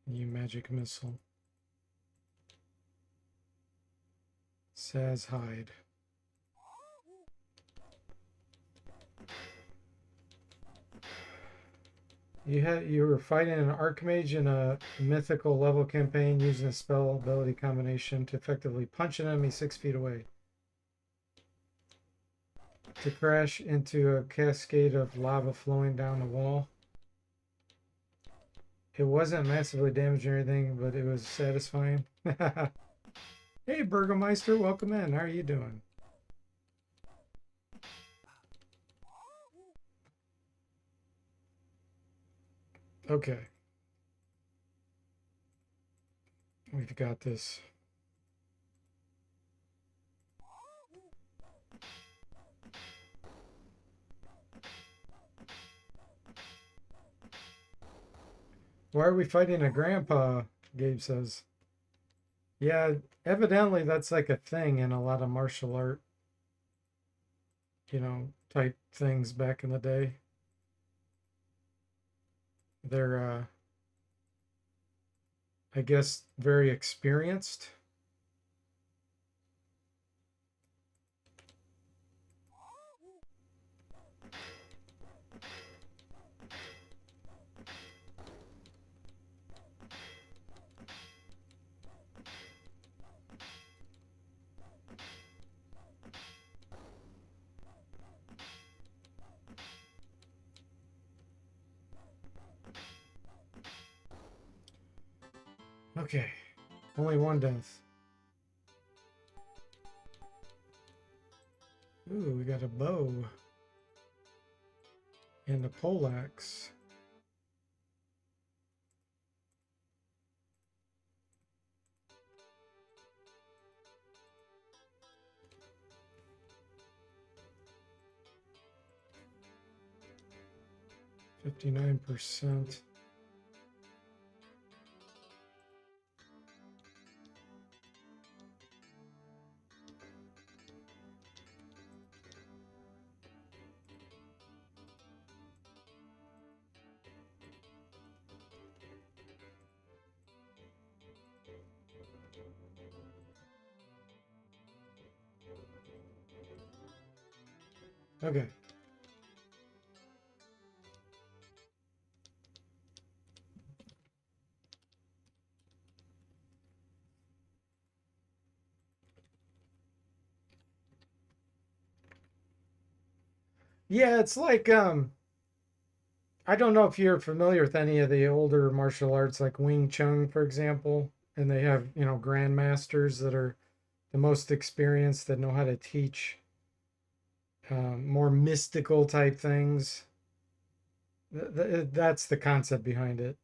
New magic missile. Saz hide. You were fighting an Archmage in a mythical level campaign using a spell ability combination to effectively punch an enemy 6 feet away. To crash into a cascade of lava flowing down the wall. It wasn't massively damaged or anything, but it was satisfying. Hey, Burgomeister, welcome in. How are you doing? Okay. We've got this. Why are we fighting a grandpa? Gabe says. Yeah, evidently that's like a thing in a lot of martial art, type things back in the day. They're, I guess, very experienced. Okay, only one death. Ooh, we got a bow and a poleaxe. %59. Okay. Yeah, it's like I don't know if you're familiar with any of the older martial arts like Wing Chun, for example, and they have, grandmasters that are the most experienced that know how to teach more mystical type things. That's the concept behind it.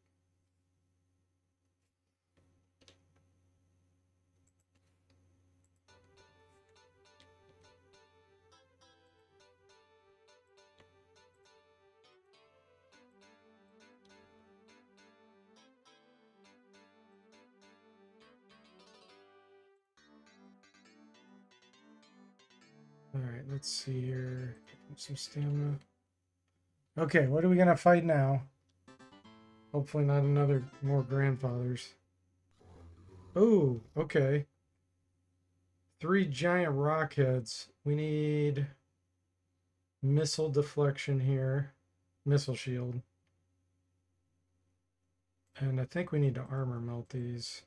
All right, let's see here. Some stamina. Okay, what are we gonna fight now? Hopefully not another more grandfathers. Oh, okay. 3 giant rock heads. We need missile deflection here. Missile shield. And I think we need to armor melt these.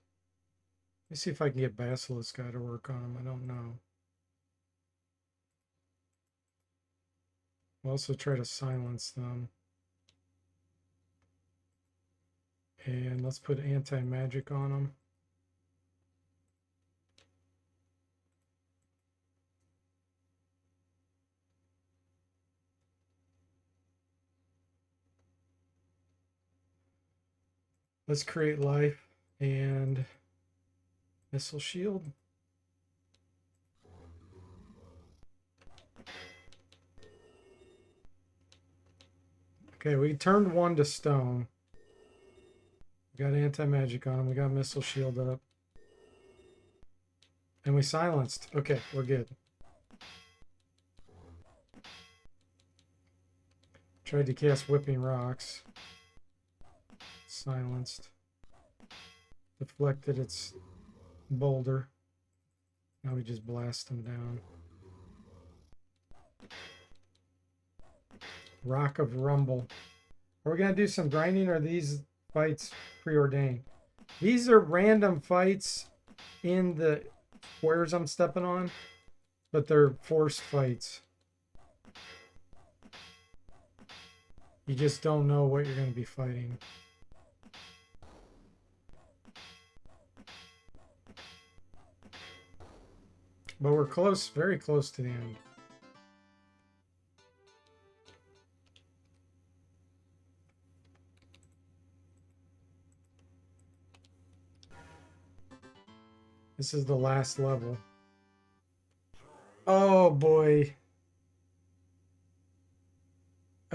Let me see if I can get Basilisk guy to work on them. I don't know. We'll also try to silence them. And let's put anti-magic on them. Let's create life and missile shield. Okay, we turned one to stone. We got anti-magic on him. We got missile shield up. And we silenced. Okay, we're good. Tried to cast whipping rocks. Silenced. Deflected its boulder. Now we just blast them down. Rock of Rumble. Are we going to do some grinding, or are these fights preordained? These are random fights in the squares I'm stepping on, but they're forced fights. You just don't know what you're going to be fighting. But we're close, very close to the end. This is the last level. Oh boy.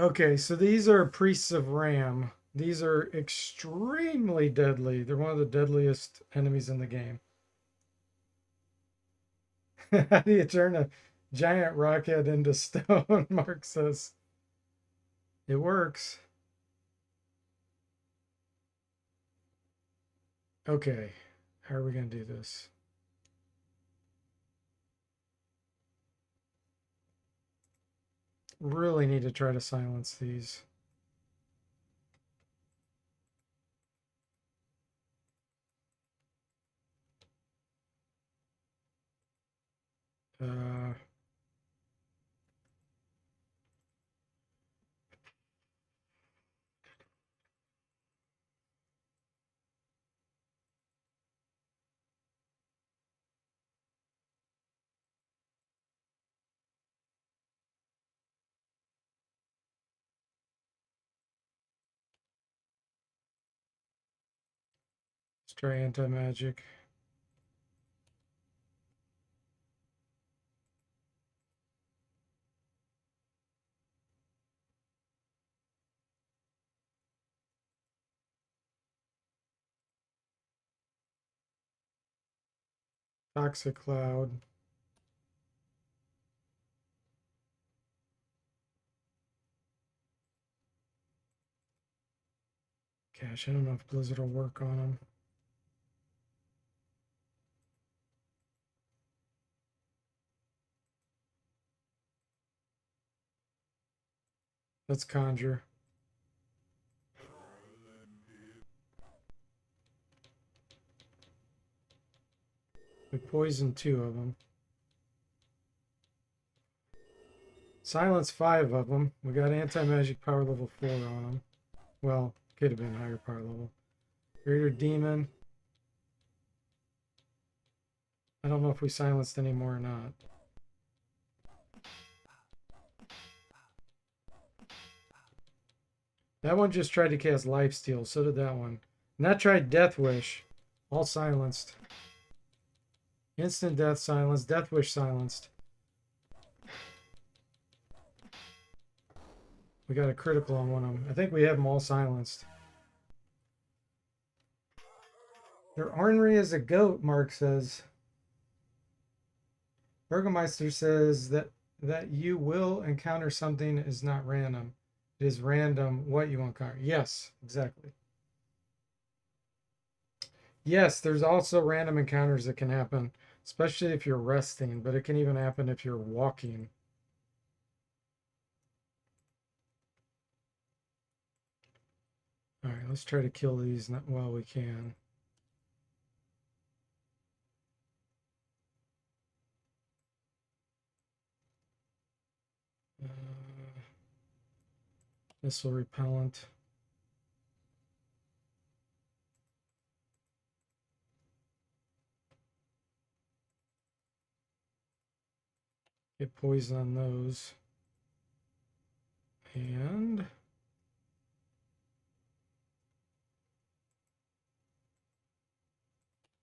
Okay, so these are Priests of Ram. These are extremely deadly. They're one of the deadliest enemies in the game. How do you turn a giant rockhead into stone? Mark says. It works. Okay, how are we going to do this? Really need to try to silence these. Let's try anti-magic. Toxic Cloud. Gosh, I don't know if Blizzard will work on them. Let's conjure. We poisoned 2 of them. Silence 5 of them. We got anti-magic power level 4 on them. Well, could have been higher power level. Greater Demon. I don't know if we silenced any more or not. That one just tried to cast Lifesteal. So did that one. And that tried Death Wish. All silenced. Instant Death silenced. Death Wish silenced. We got a critical on one of them. I think we have them all silenced. They're ornery as a goat, Mark says. Burgermeister says that you will encounter something is not random. It is random what you encounter. Yes, exactly. Yes, there's also random encounters that can happen, especially if you're resting, but it can even happen if you're walking. All right, let's try to kill these while we can. Missile repellent. Get poison on those. And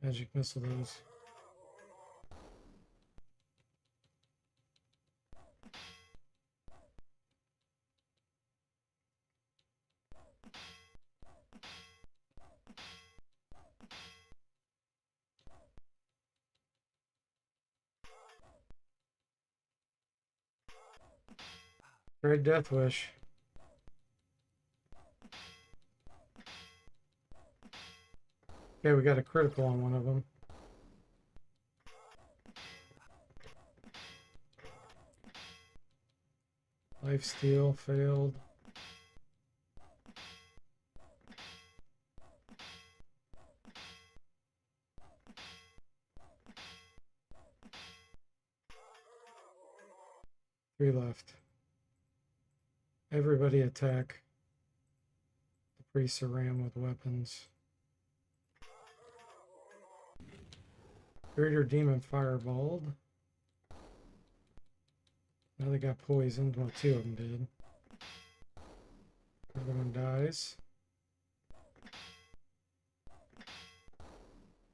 Magic missile those. Great Death Wish. Okay, we got a critical on one of them. Lifesteal failed. Three left. Everybody attack. The priests are rammed with weapons. Greater Demon fireballed. Now they got poisoned. Well, two of them did. The other one dies.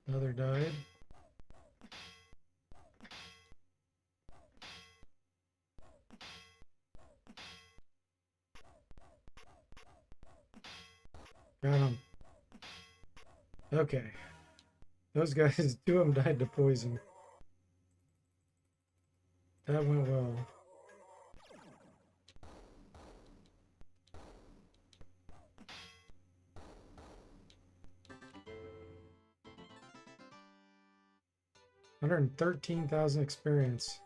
Another died. Got him. Okay. Those guys, two of them died to poison. That went well. $113,000 experience.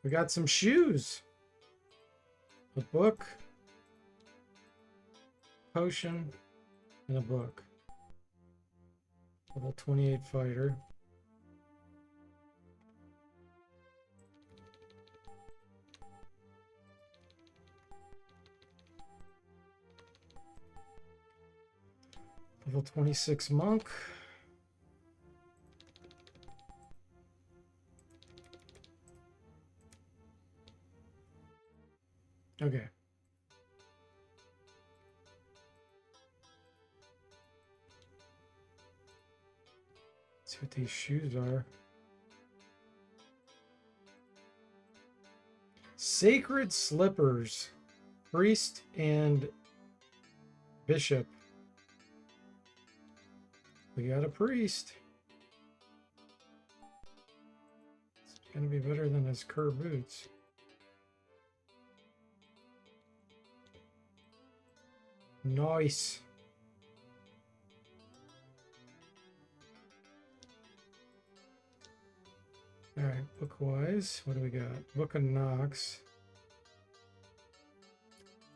We got some shoes. A book. Potion. And a book. Level 28 fighter. Level 26 monk. Okay. Let's see what these shoes are. Sacred slippers. Priest and bishop. We got a priest. It's gonna be better than his Kerr boots. Nice. All right, book-wise, what do we got? Book of Nox.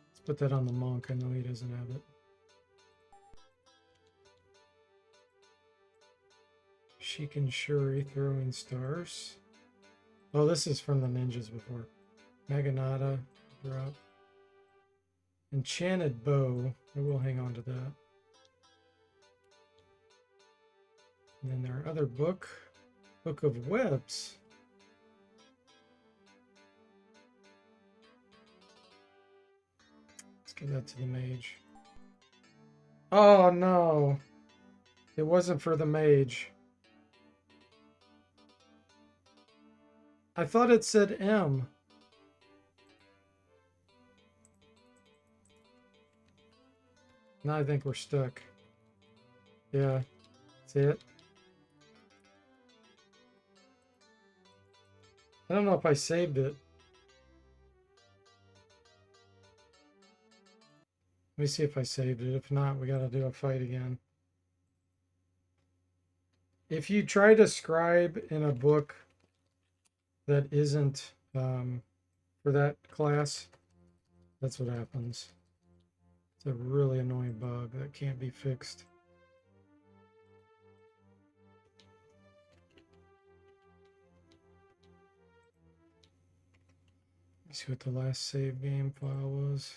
Let's put that on the monk. I know he doesn't have it. Sheik and Shuri throwing stars. Oh, this is from the ninjas before. Maganata drop. Enchanted bow. I will hang on to that. And then their other book. Book of Webs. Let's give that to the mage. Oh no. It wasn't for the mage. I thought it said M. Now I think we're stuck. Yeah, that's it. I don't know if I saved it. Let me see if I saved it. If not, we got to do a fight again. If you try to scribe in a book that isn't for that class, that's what happens. It's a really annoying bug that can't be fixed. Let's see what the last save game file was.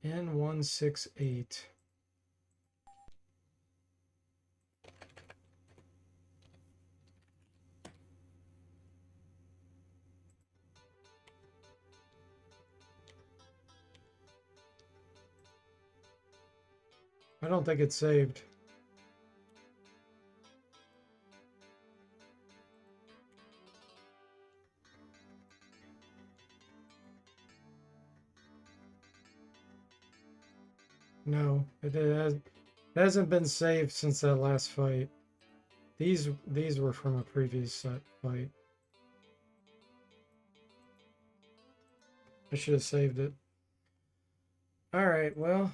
N168. I don't think it's saved. No, it hasn't been saved since that last fight. These were from a previous fight. I should have saved it. All right, well.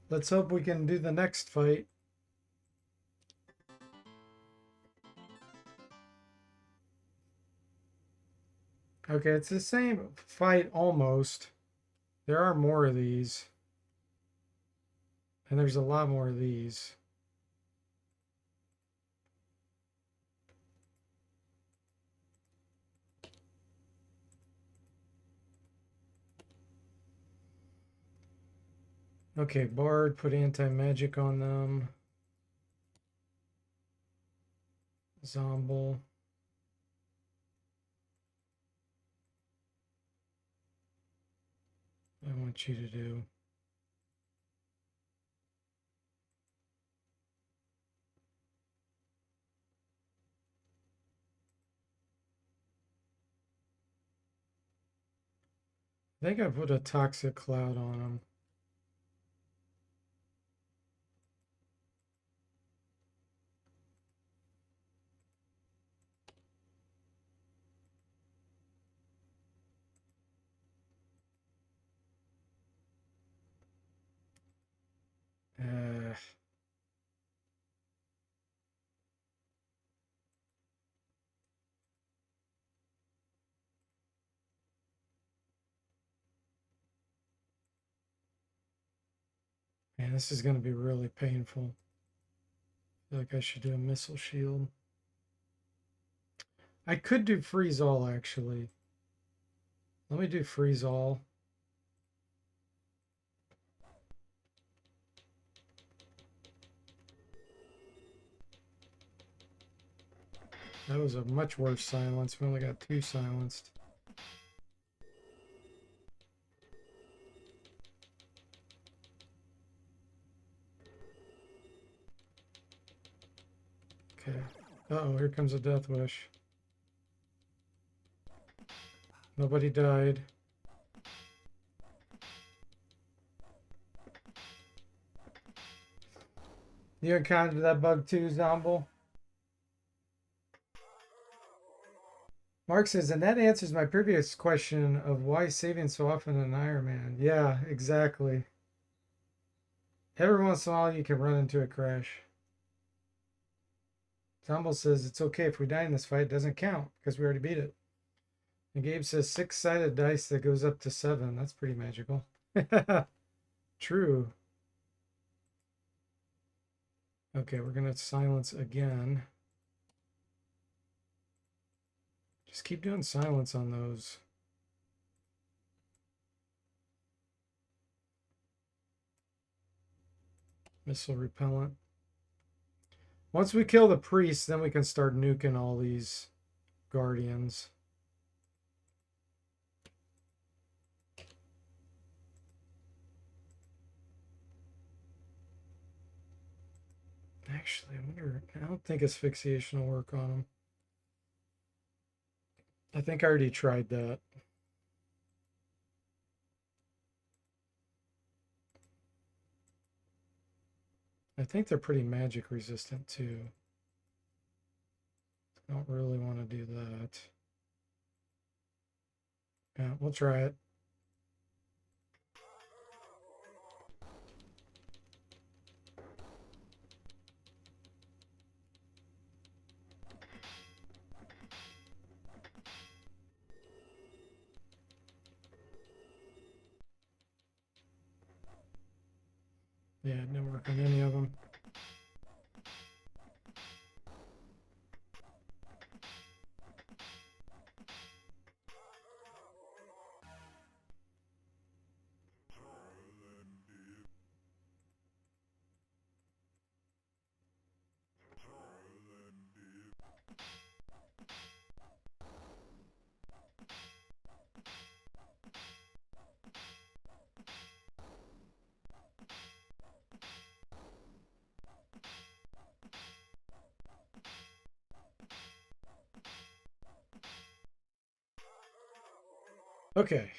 Let's hope we can do the next fight. Okay, it's the same fight almost. There are more of these. And there's a lot more of these. Okay, Bard, put anti-magic on them. Zomble. I want you to do. I think I put a toxic cloud on them. Uh, Man, this is going to be really painful. I feel like I should do a missile shield. I could do freeze all, actually. Let me do freeze all. That was a much worse silence. We only got 2 silenced. Okay. Uh-oh, here comes a death wish. Nobody died. You encountered that bug too, Zomble? Mark says, and that answers my previous question of why saving so often in Iron Man. Yeah, exactly. Every once in a while you can run into a crash. Zomble says, it's okay if we die in this fight, it doesn't count because we already beat it. And Gabe says, 6-sided dice that goes up to 7. That's pretty magical. True. Okay, we're going to silence again. Just keep doing silence on those. Missile repellent. Once we kill the priest, then we can start nuking all these guardians. Actually, I wonder, I don't think asphyxiation will work on them. I think I already tried that. I think they're pretty magic resistant too. I don't really want to do that. Yeah, we'll try it. Yeah, it didn't work on any of them. Okay.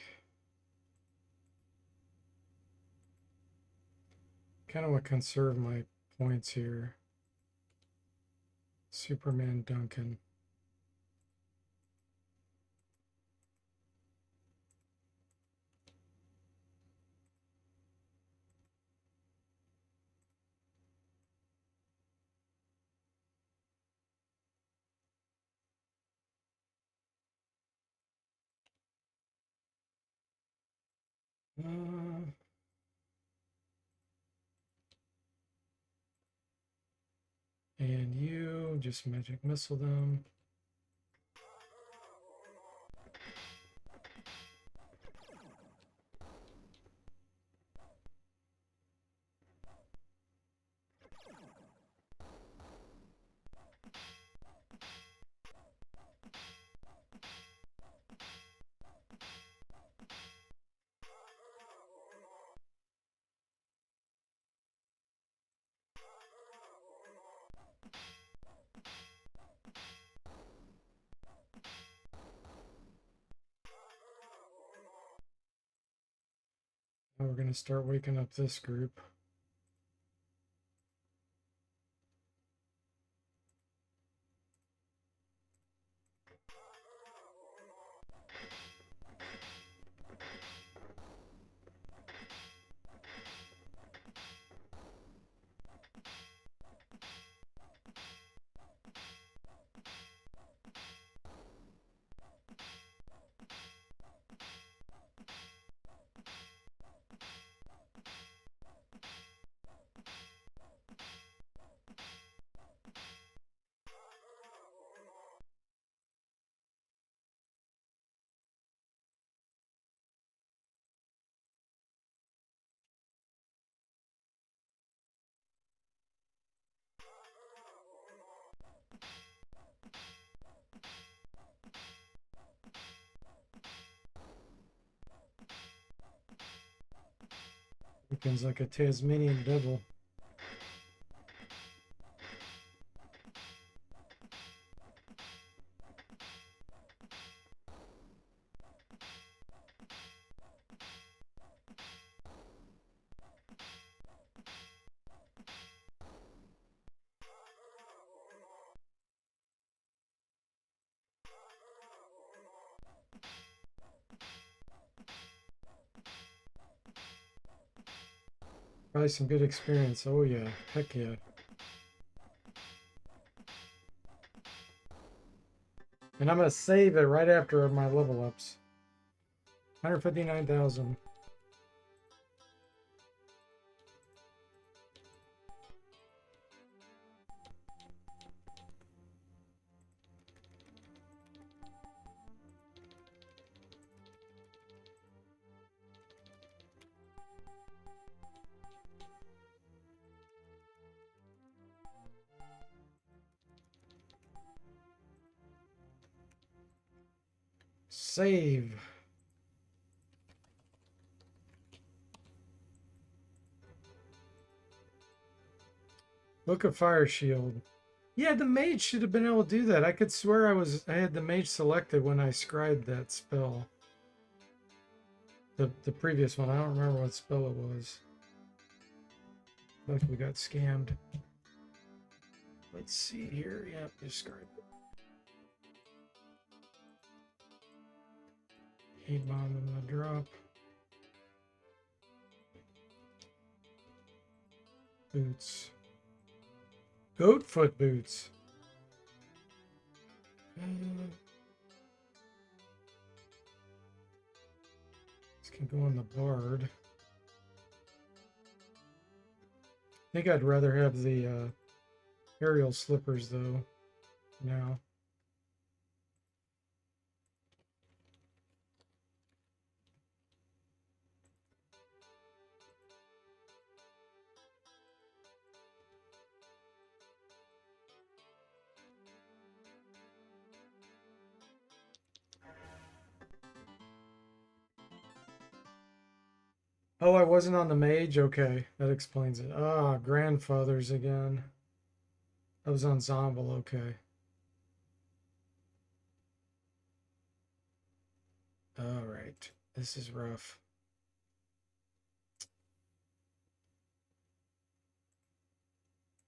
Kind of want to conserve my points here. Superman Duncan. Uh, and you just magic missile them. Now we're going to start waking up this group. Becomes like a Tasmanian devil. Probably some good experience. Oh yeah, heck yeah. And I'm going to save it right after my level ups. 159,000. Save. Book of Fire Shield. Yeah, the mage should have been able to do that. I could swear I had the mage selected when I scribed that spell. The previous one. I don't remember what spell it was. Like we got scammed. Let's see here. Yeah, just scribe it. Heat bomb in the drop. Boots. Goat foot boots. This can go on the bard. I think I'd rather have the aerial slippers though. Now. Oh, I wasn't on the mage? Okay, that explains it. Ah, grandfathers again. I was on Zombie, okay. All right, this is rough.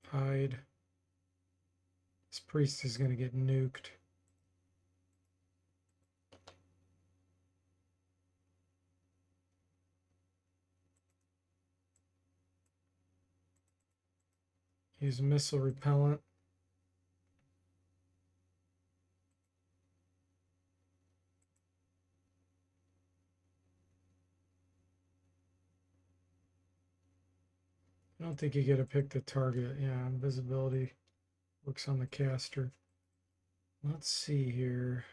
Hide. This priest is going to get nuked. Use missile repellent. I don't think you get to pick the target. Yeah, invisibility works on the caster. Let's see here.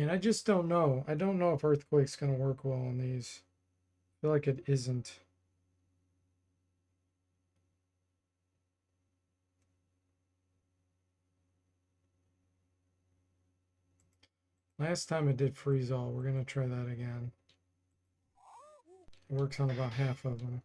And I just don't know. I don't know if Earthquake's going to work well on these. I feel like it isn't. Last time it did freeze all. We're going to try that again. It works on about half of them.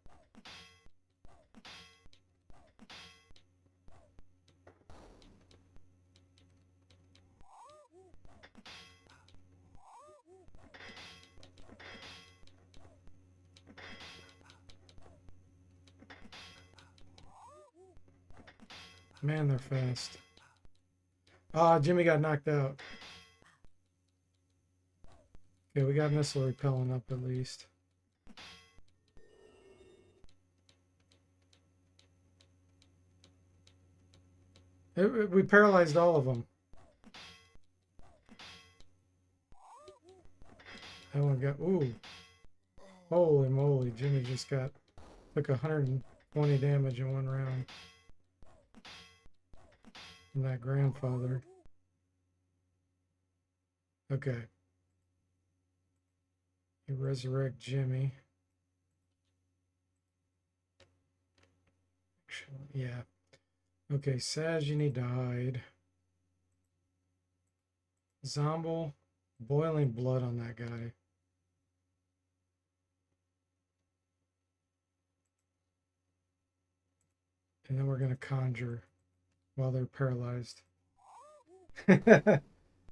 Man, they're fast. Ah, Jimmy got knocked out. Okay, we got missile repellent up at least. We paralyzed all of them. That one got, ooh. Holy moly, Jimmy just took 120 damage in one round. From that grandfather. Okay. You resurrect Jimmy. Actually, yeah. Okay, Saz, you need to hide. Zomble, boiling blood on that guy. And then we're going to conjure while they're paralyzed. Dang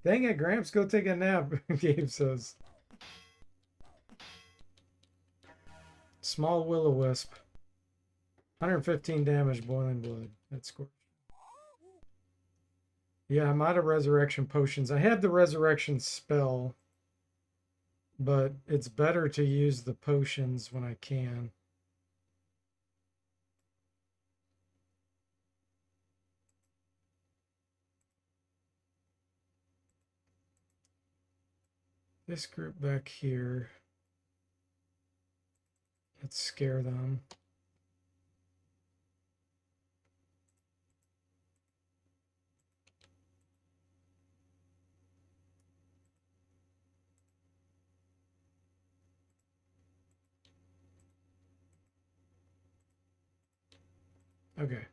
it, Gramps, go take a nap, Gabe says. Small will-o-wisp. 115 damage, boiling blood. That's score. Yeah, I'm out of resurrection potions. I have the resurrection spell, but it's better to use the potions when I can. This group back here. Let's scare them. Okay.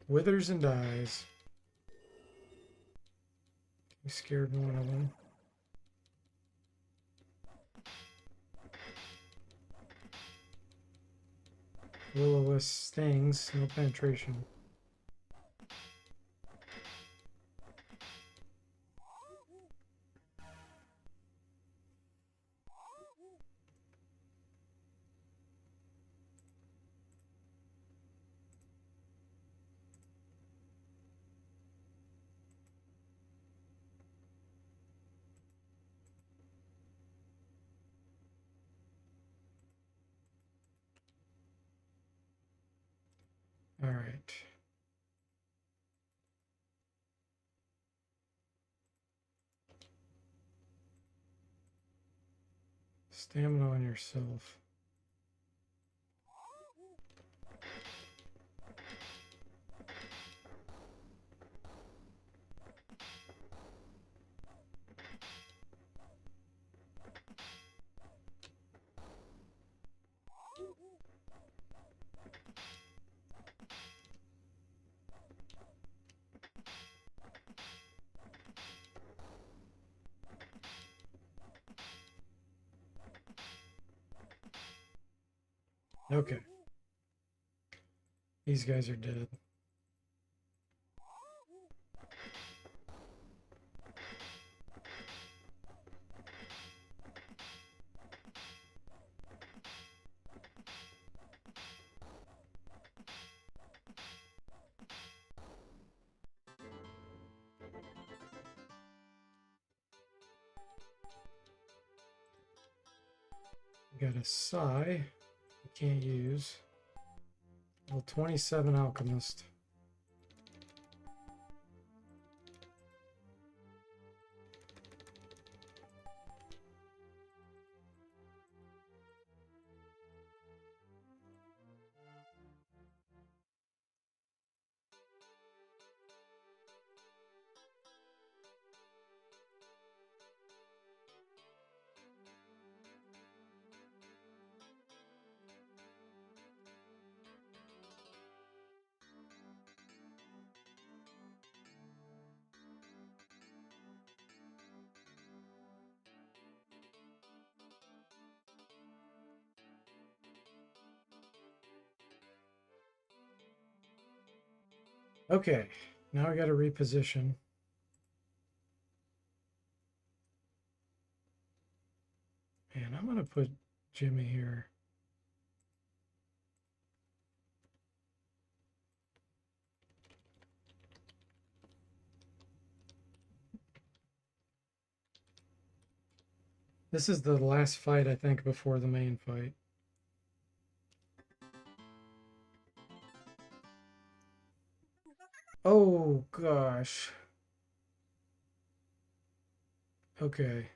Withers and dies. You scared one of them. Will-o-wisp stings, no penetration. All right. Stamina on yourself. Okay. These guys are dead. Got a Psi. I can't use. Well, 27 Alchemist. Okay, now I got to reposition. And I'm going to put Jimmy here. This is the last fight, I think, before the main fight. Oh, gosh. Okay.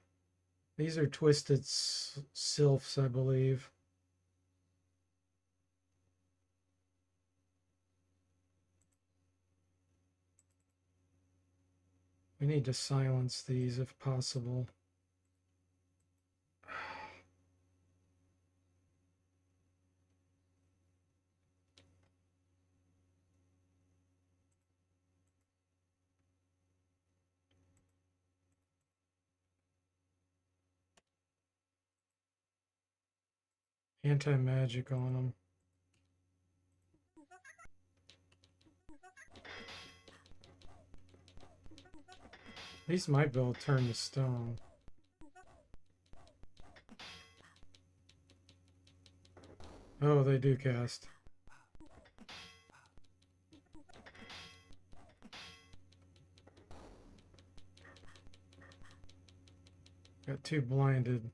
These are twisted sylphs, I believe. We need to silence these if possible. Anti-magic on them. These might be able to turn to stone. Oh, they do cast. Got two blinded.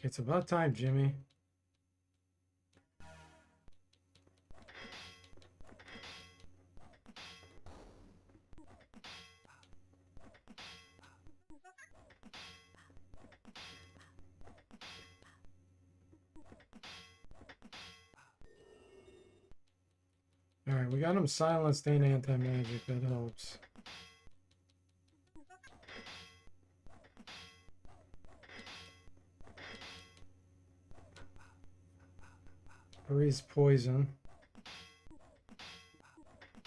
It's about time, Jimmy. All right, we got him silenced and anti-magic. That helps. Breeze poison.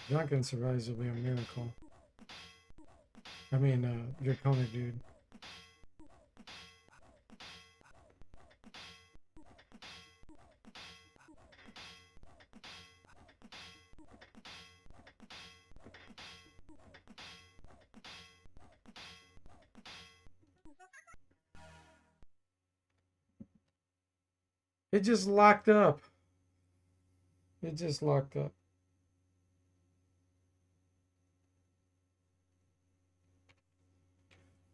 Duncan survives will be a miracle. I mean, Draconic dude. It just locked up. It just locked up.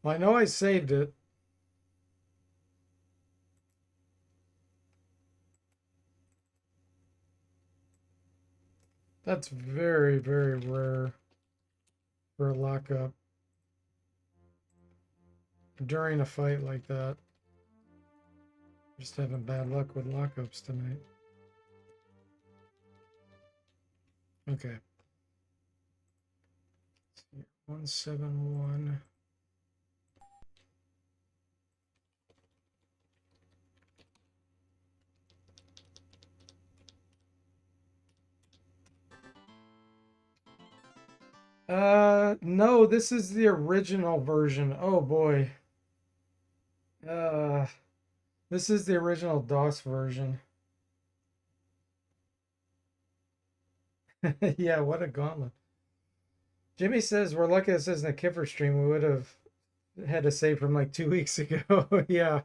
Well, I know I saved it. That's very, very rare for a lockup during a fight like that. Just having bad luck with lockups tonight. Okay. 171. No, this is the original version. Oh boy. This is the original DOS version. Yeah, what a gauntlet. Jimmy says we're lucky this isn't a Kiffer stream. We would have had to save from like 2 weeks ago. Yeah.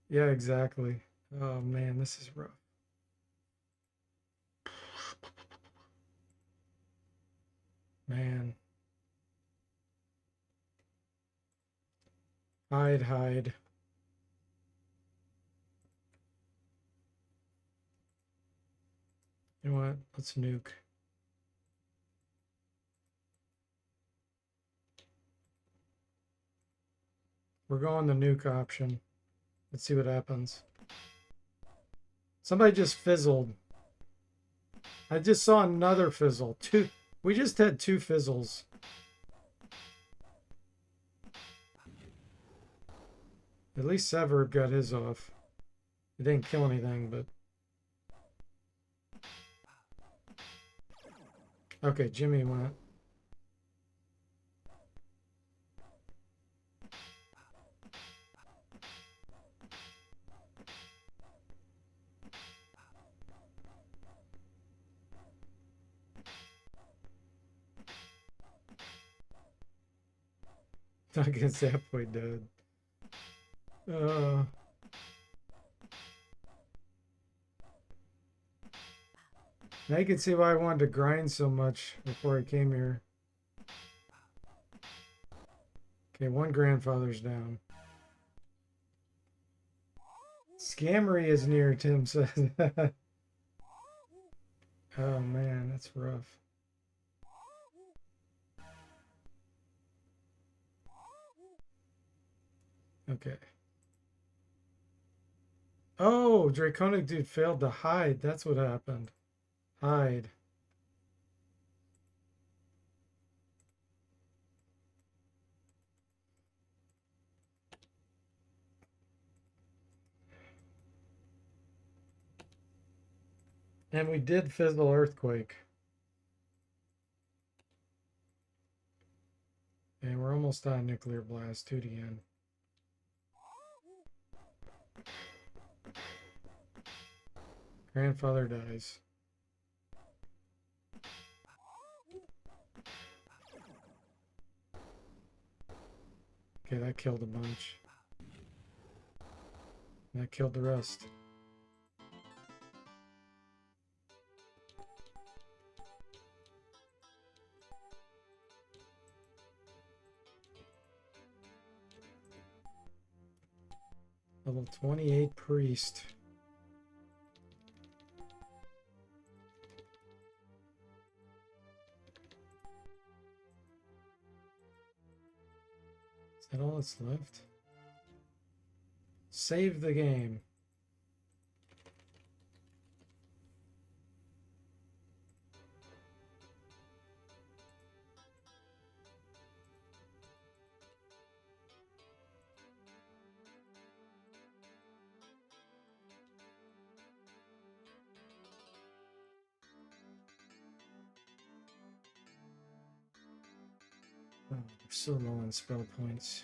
Yeah, exactly. Oh man, this is rough. Man. Hide, hide. You know what? Let's nuke. We're going the nuke option. Let's see what happens. Somebody just fizzled. I just saw another fizzle. Two. We just had two fizzles. At least Sever got his off. It didn't kill anything, but... Okay, Jimmy went. Not against that boy dead. Now you can see why I wanted to grind so much before I came here. Okay, one grandfather's down. Scammery is near, Tim says. Oh man, that's rough. Okay. Oh, Draconic Dude failed to hide. That's what happened. Hide. And we did fizzle Earthquake. And we're almost on Nuclear Blast. Do it again. Grandfather dies. Okay, that killed a bunch. That killed the rest. Level 28 Priest. Is that all that's left? Save the game. Oh, we're so low on spell points.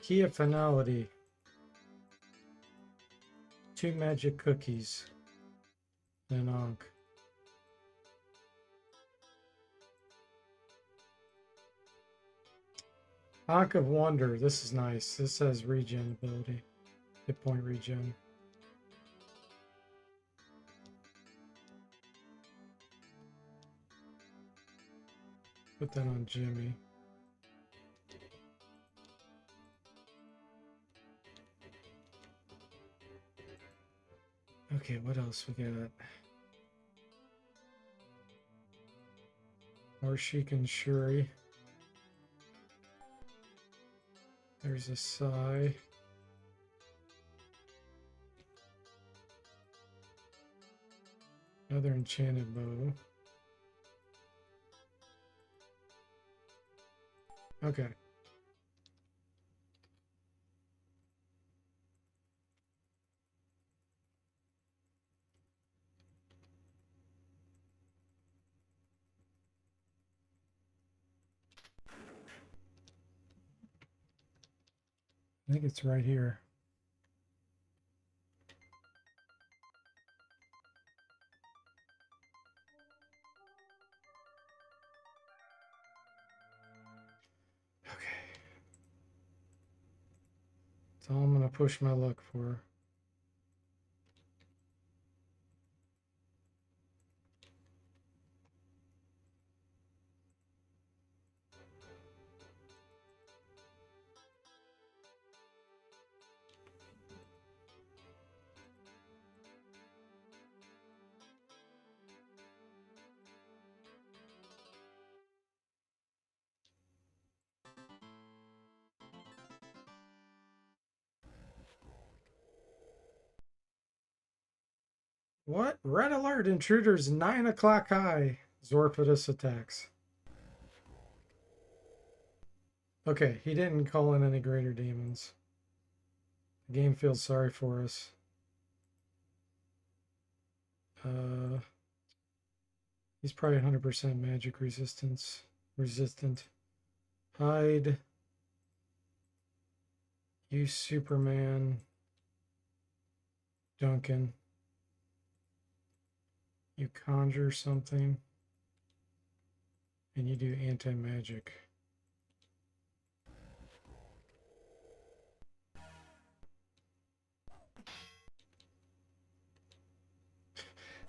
Key of Finality. 2 magic cookies. And Ankh. Ankh of Wonder. This is nice. This has regen ability. Hit point regen. Put that on Jimmy. Okay, what else we got? More Sheik and Shuri. There's a Sai. Another enchanted bow. Okay. I think it's right here. Okay. That's all I'm going to push my luck for. What? Red alert! Intruders 9 o'clock high. Zorpidus attacks. Okay, he didn't call in any greater demons. The game feels sorry for us. He's probably 100% magic resistant. Hide. Use Superman. Duncan. You conjure something. And you do anti-magic.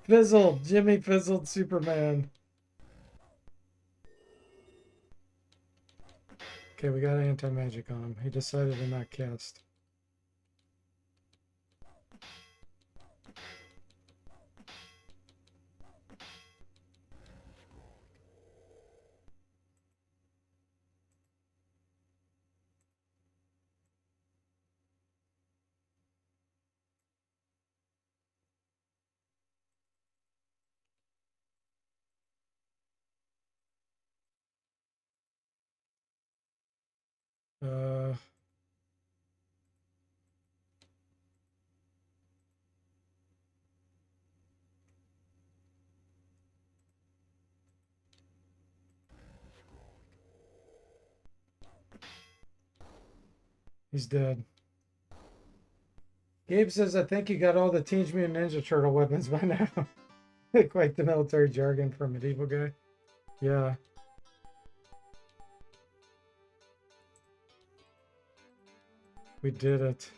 Fizzled. Jimmy fizzled Superman. Okay, we got anti-magic on him. He decided to not cast. He's dead. Gabe says, I think you got all the Teenage Mutant Ninja Turtle weapons by now. Quite the military jargon for a medieval guy. Yeah. We did it.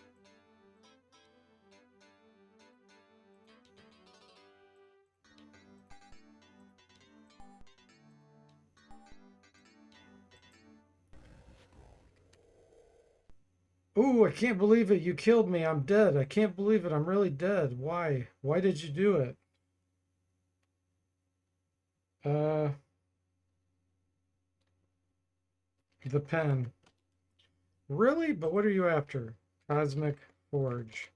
Ooh, I can't believe it. You killed me. I'm dead. I can't believe it. I'm really dead. Why? Why did you do it? The pen. Really? But what are you after? Cosmic Forge.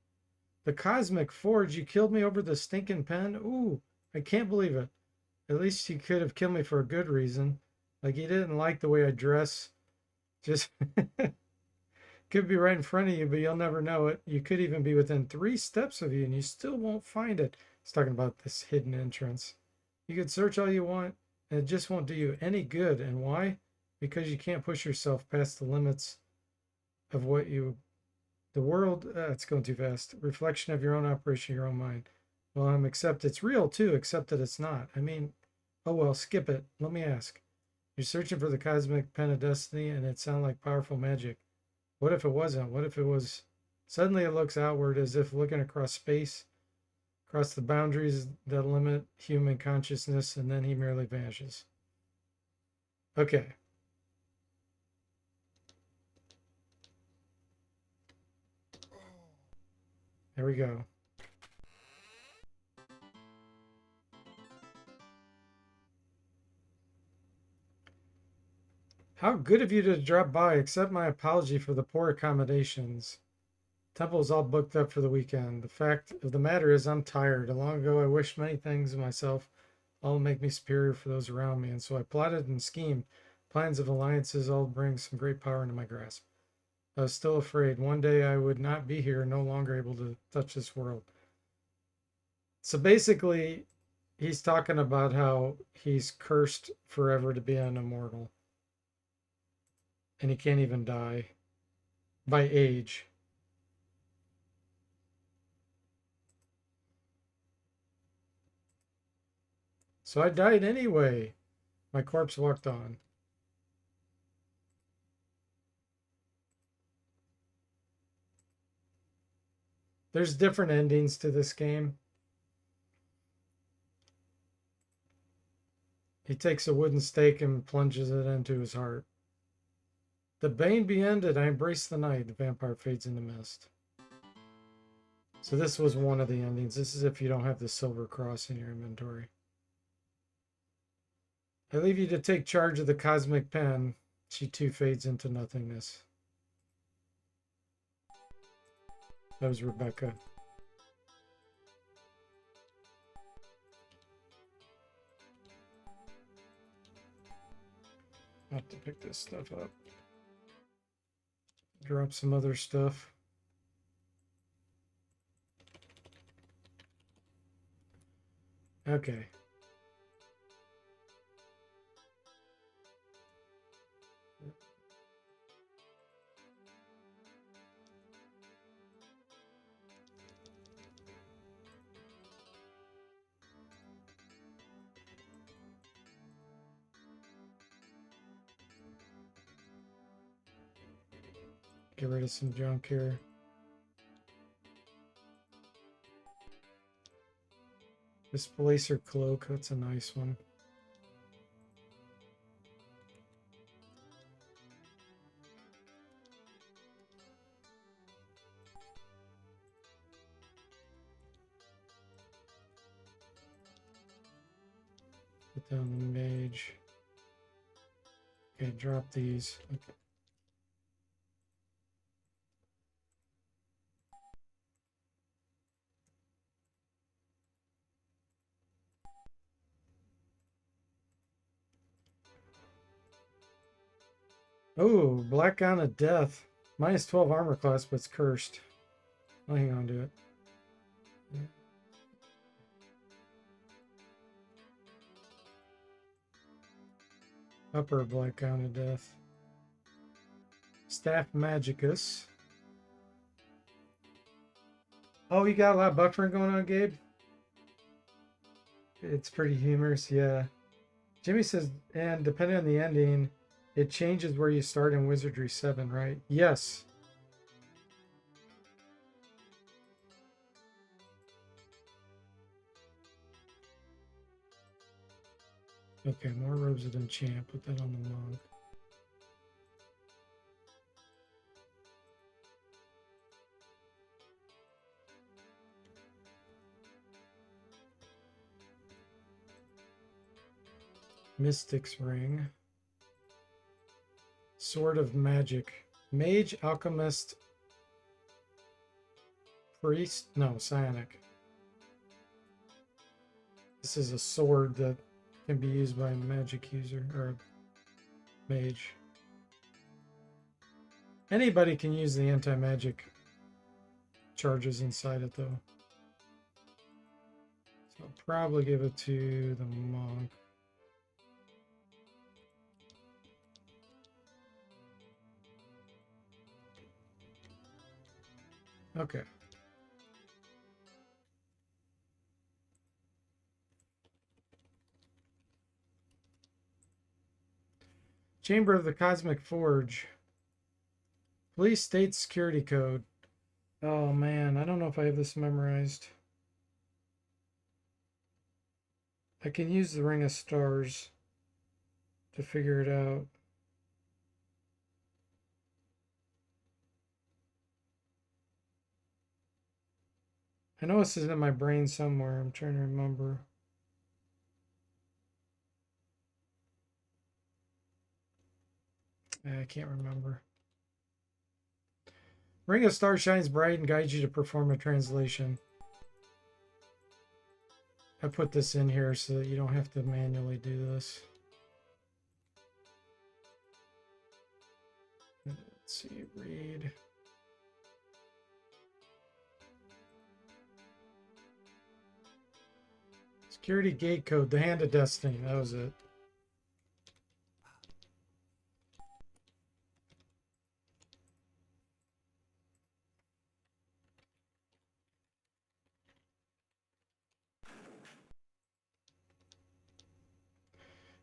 The Cosmic Forge? You killed me over the stinking pen? Ooh, I can't believe it. At least you could have killed me for a good reason. Like you didn't like the way I dress. Just could be right in front of you, but you'll never know it. You could even be within 3 steps of you and you still won't find it. It's talking about this hidden entrance. You could search all you want and it just won't do you any good. And why? Because you can't push yourself past the limits of what you, the world, it's going too fast. Reflection of your own operation, your own mind. Well, except it's real too, except that it's not. I mean, oh well, skip it. Let me ask. You're searching for the cosmic pen of destiny and it sounded like powerful magic. What if it wasn't? What if it was? Suddenly it looks outward as if looking across space, across the boundaries that limit human consciousness, and then he merely vanishes. Okay. There we go. How good of you to drop by. Accept my apology for the poor accommodations. Temple is all booked up for the weekend. The fact of the matter is I'm tired. Long ago I wished many things of myself, all to make me superior for those around me, and so I plotted and schemed. Plans of alliances all bring some great power into my grasp. I was still afraid. One day I would not be here, no longer able to touch this world. So basically, he's talking about how he's cursed forever to be an immortal. And he can't even die by age. So I died anyway. My corpse walked on. There's different endings to this game. He takes a wooden stake and plunges it into his heart. The bane be ended. I embrace the night. The vampire fades into mist. So this was one of the endings. This is if you don't have the silver cross in your inventory. I leave you to take charge of the cosmic pen. She too fades into nothingness. That was Rebecca. I'll have to pick this stuff up. Drop some other stuff. Okay. Get rid of some junk here. Displacer cloak, that's a nice one. Put down the mage. Okay, drop these. Okay. Oh, Black Gown of Death. Minus 12 armor class, but it's cursed. I'll hang on to it. Yeah. Upper Black Gown of Death. Staff Magicus. Oh, you got a lot of buffering going on, Gabe? It's pretty humorous, yeah. Jimmy says, and depending on the ending, it changes where you start in Wizardry 7, right? Yes. Okay, more robes of enchant. Put that on the monk. Mystic's Ring. Sword of Magic. Mage, Alchemist, Priest. No, Psionic. This is a sword that can be used by a magic user or mage. Anybody can use the anti-magic charges inside it, though. So I'll probably give it to the monk. Okay. Chamber of the Cosmic Forge. Police State Security Code. Oh man, I don't know if I have this memorized. I can use the Ring of Stars to figure it out. I know this is in my brain somewhere. I'm trying to remember. I can't remember. Ring of Stars shines bright and guides you to perform a translation. I put this in here so that you don't have to manually do this. Let's see, read. Security gate code, the Hand of Destiny, that was it.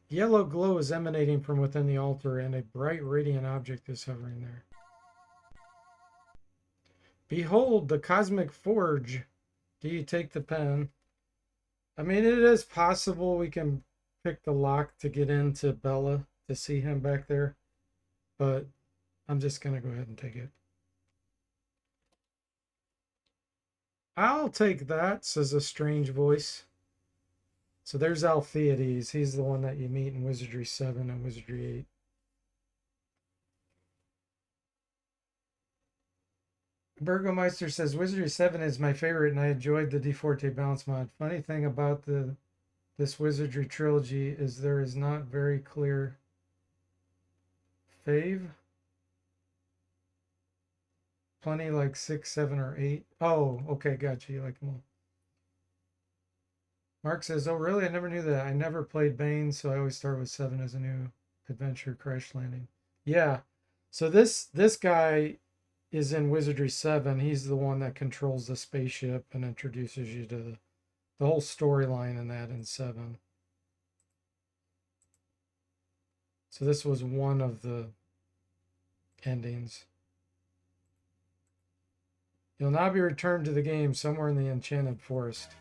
Yellow glow is emanating from within the altar, and a bright radiant object is hovering there. Behold the cosmic forge. Do you take the pen? I mean, it is possible we can pick the lock to get into Bella to see him back there, but I'm just going to go ahead and take it. I'll take that, says a strange voice. So there's Altheides. He's the one that you meet in Wizardry 7 and Wizardry 8. Burgomeister says, Wizardry 7 is my favorite, and I enjoyed the De Forte balance mod. Funny thing about this Wizardry trilogy is there is not very clear fave. Plenty like 6, 7, or 8. Oh, okay, gotcha. You like them all. Mark says, oh, really? I never knew that. I never played Bane, so I always start with 7 as a new adventure, Crash Landing. Yeah. So this guy is in Wizardry 7. He's the one that controls the spaceship and introduces you to the whole storyline in that in 7. So this was one of the endings. You'll now be returned to the game somewhere in the Enchanted Forest.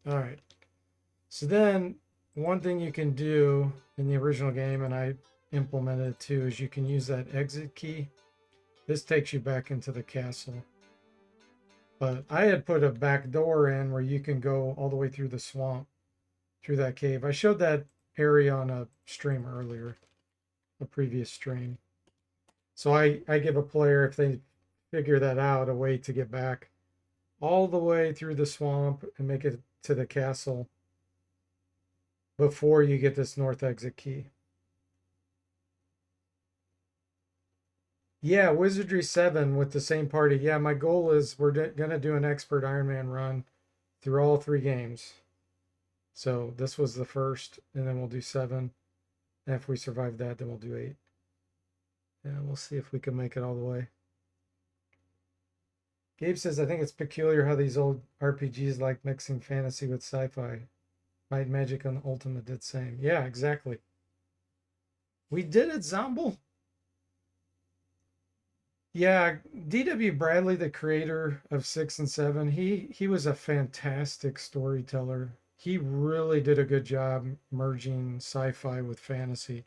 All right. So then one thing you can do in the original game, and I implemented it too, is you can use that exit key. This takes you back into the castle. But I had put a back door in where you can go all the way through the swamp, through that cave. I showed that area on a stream earlier, a previous stream. So I give a player, if they figure that out, a way to get back all the way through the swamp and make it to the castle before you get this north exit key. Yeah, Wizardry 7 with the same party. Yeah, my goal is we're going to do an expert Iron Man run through all 3 games. So this was the first, and then we'll do 7. And if we survive that, then we'll do 8. Yeah, we'll see if we can make it all the way. Gabe says, I think it's peculiar how these old RPGs like mixing fantasy with sci-fi. Might Magic and Ultima did same. Yeah, exactly. We did it, Zomble. Yeah, D.W. Bradley, the creator of 6 and 7, he was a fantastic storyteller. He really did a good job merging sci-fi with fantasy.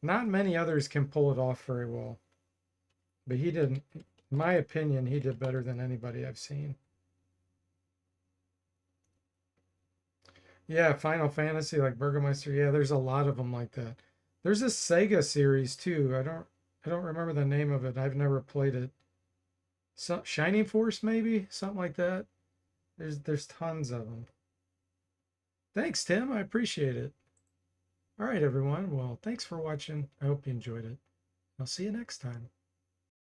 Not many others can pull it off very well. But he didn't, in my opinion, he did better than anybody I've seen. Yeah, Final Fantasy, like Burgomeister. Yeah, there's a lot of them like that. There's a Sega series too. I don't remember the name of it. I've never played it. Shining Force, maybe something like that. There's tons of them. Thanks, Tim. I appreciate it. All right, everyone. Well, thanks for watching. I hope you enjoyed it. I'll see you next time.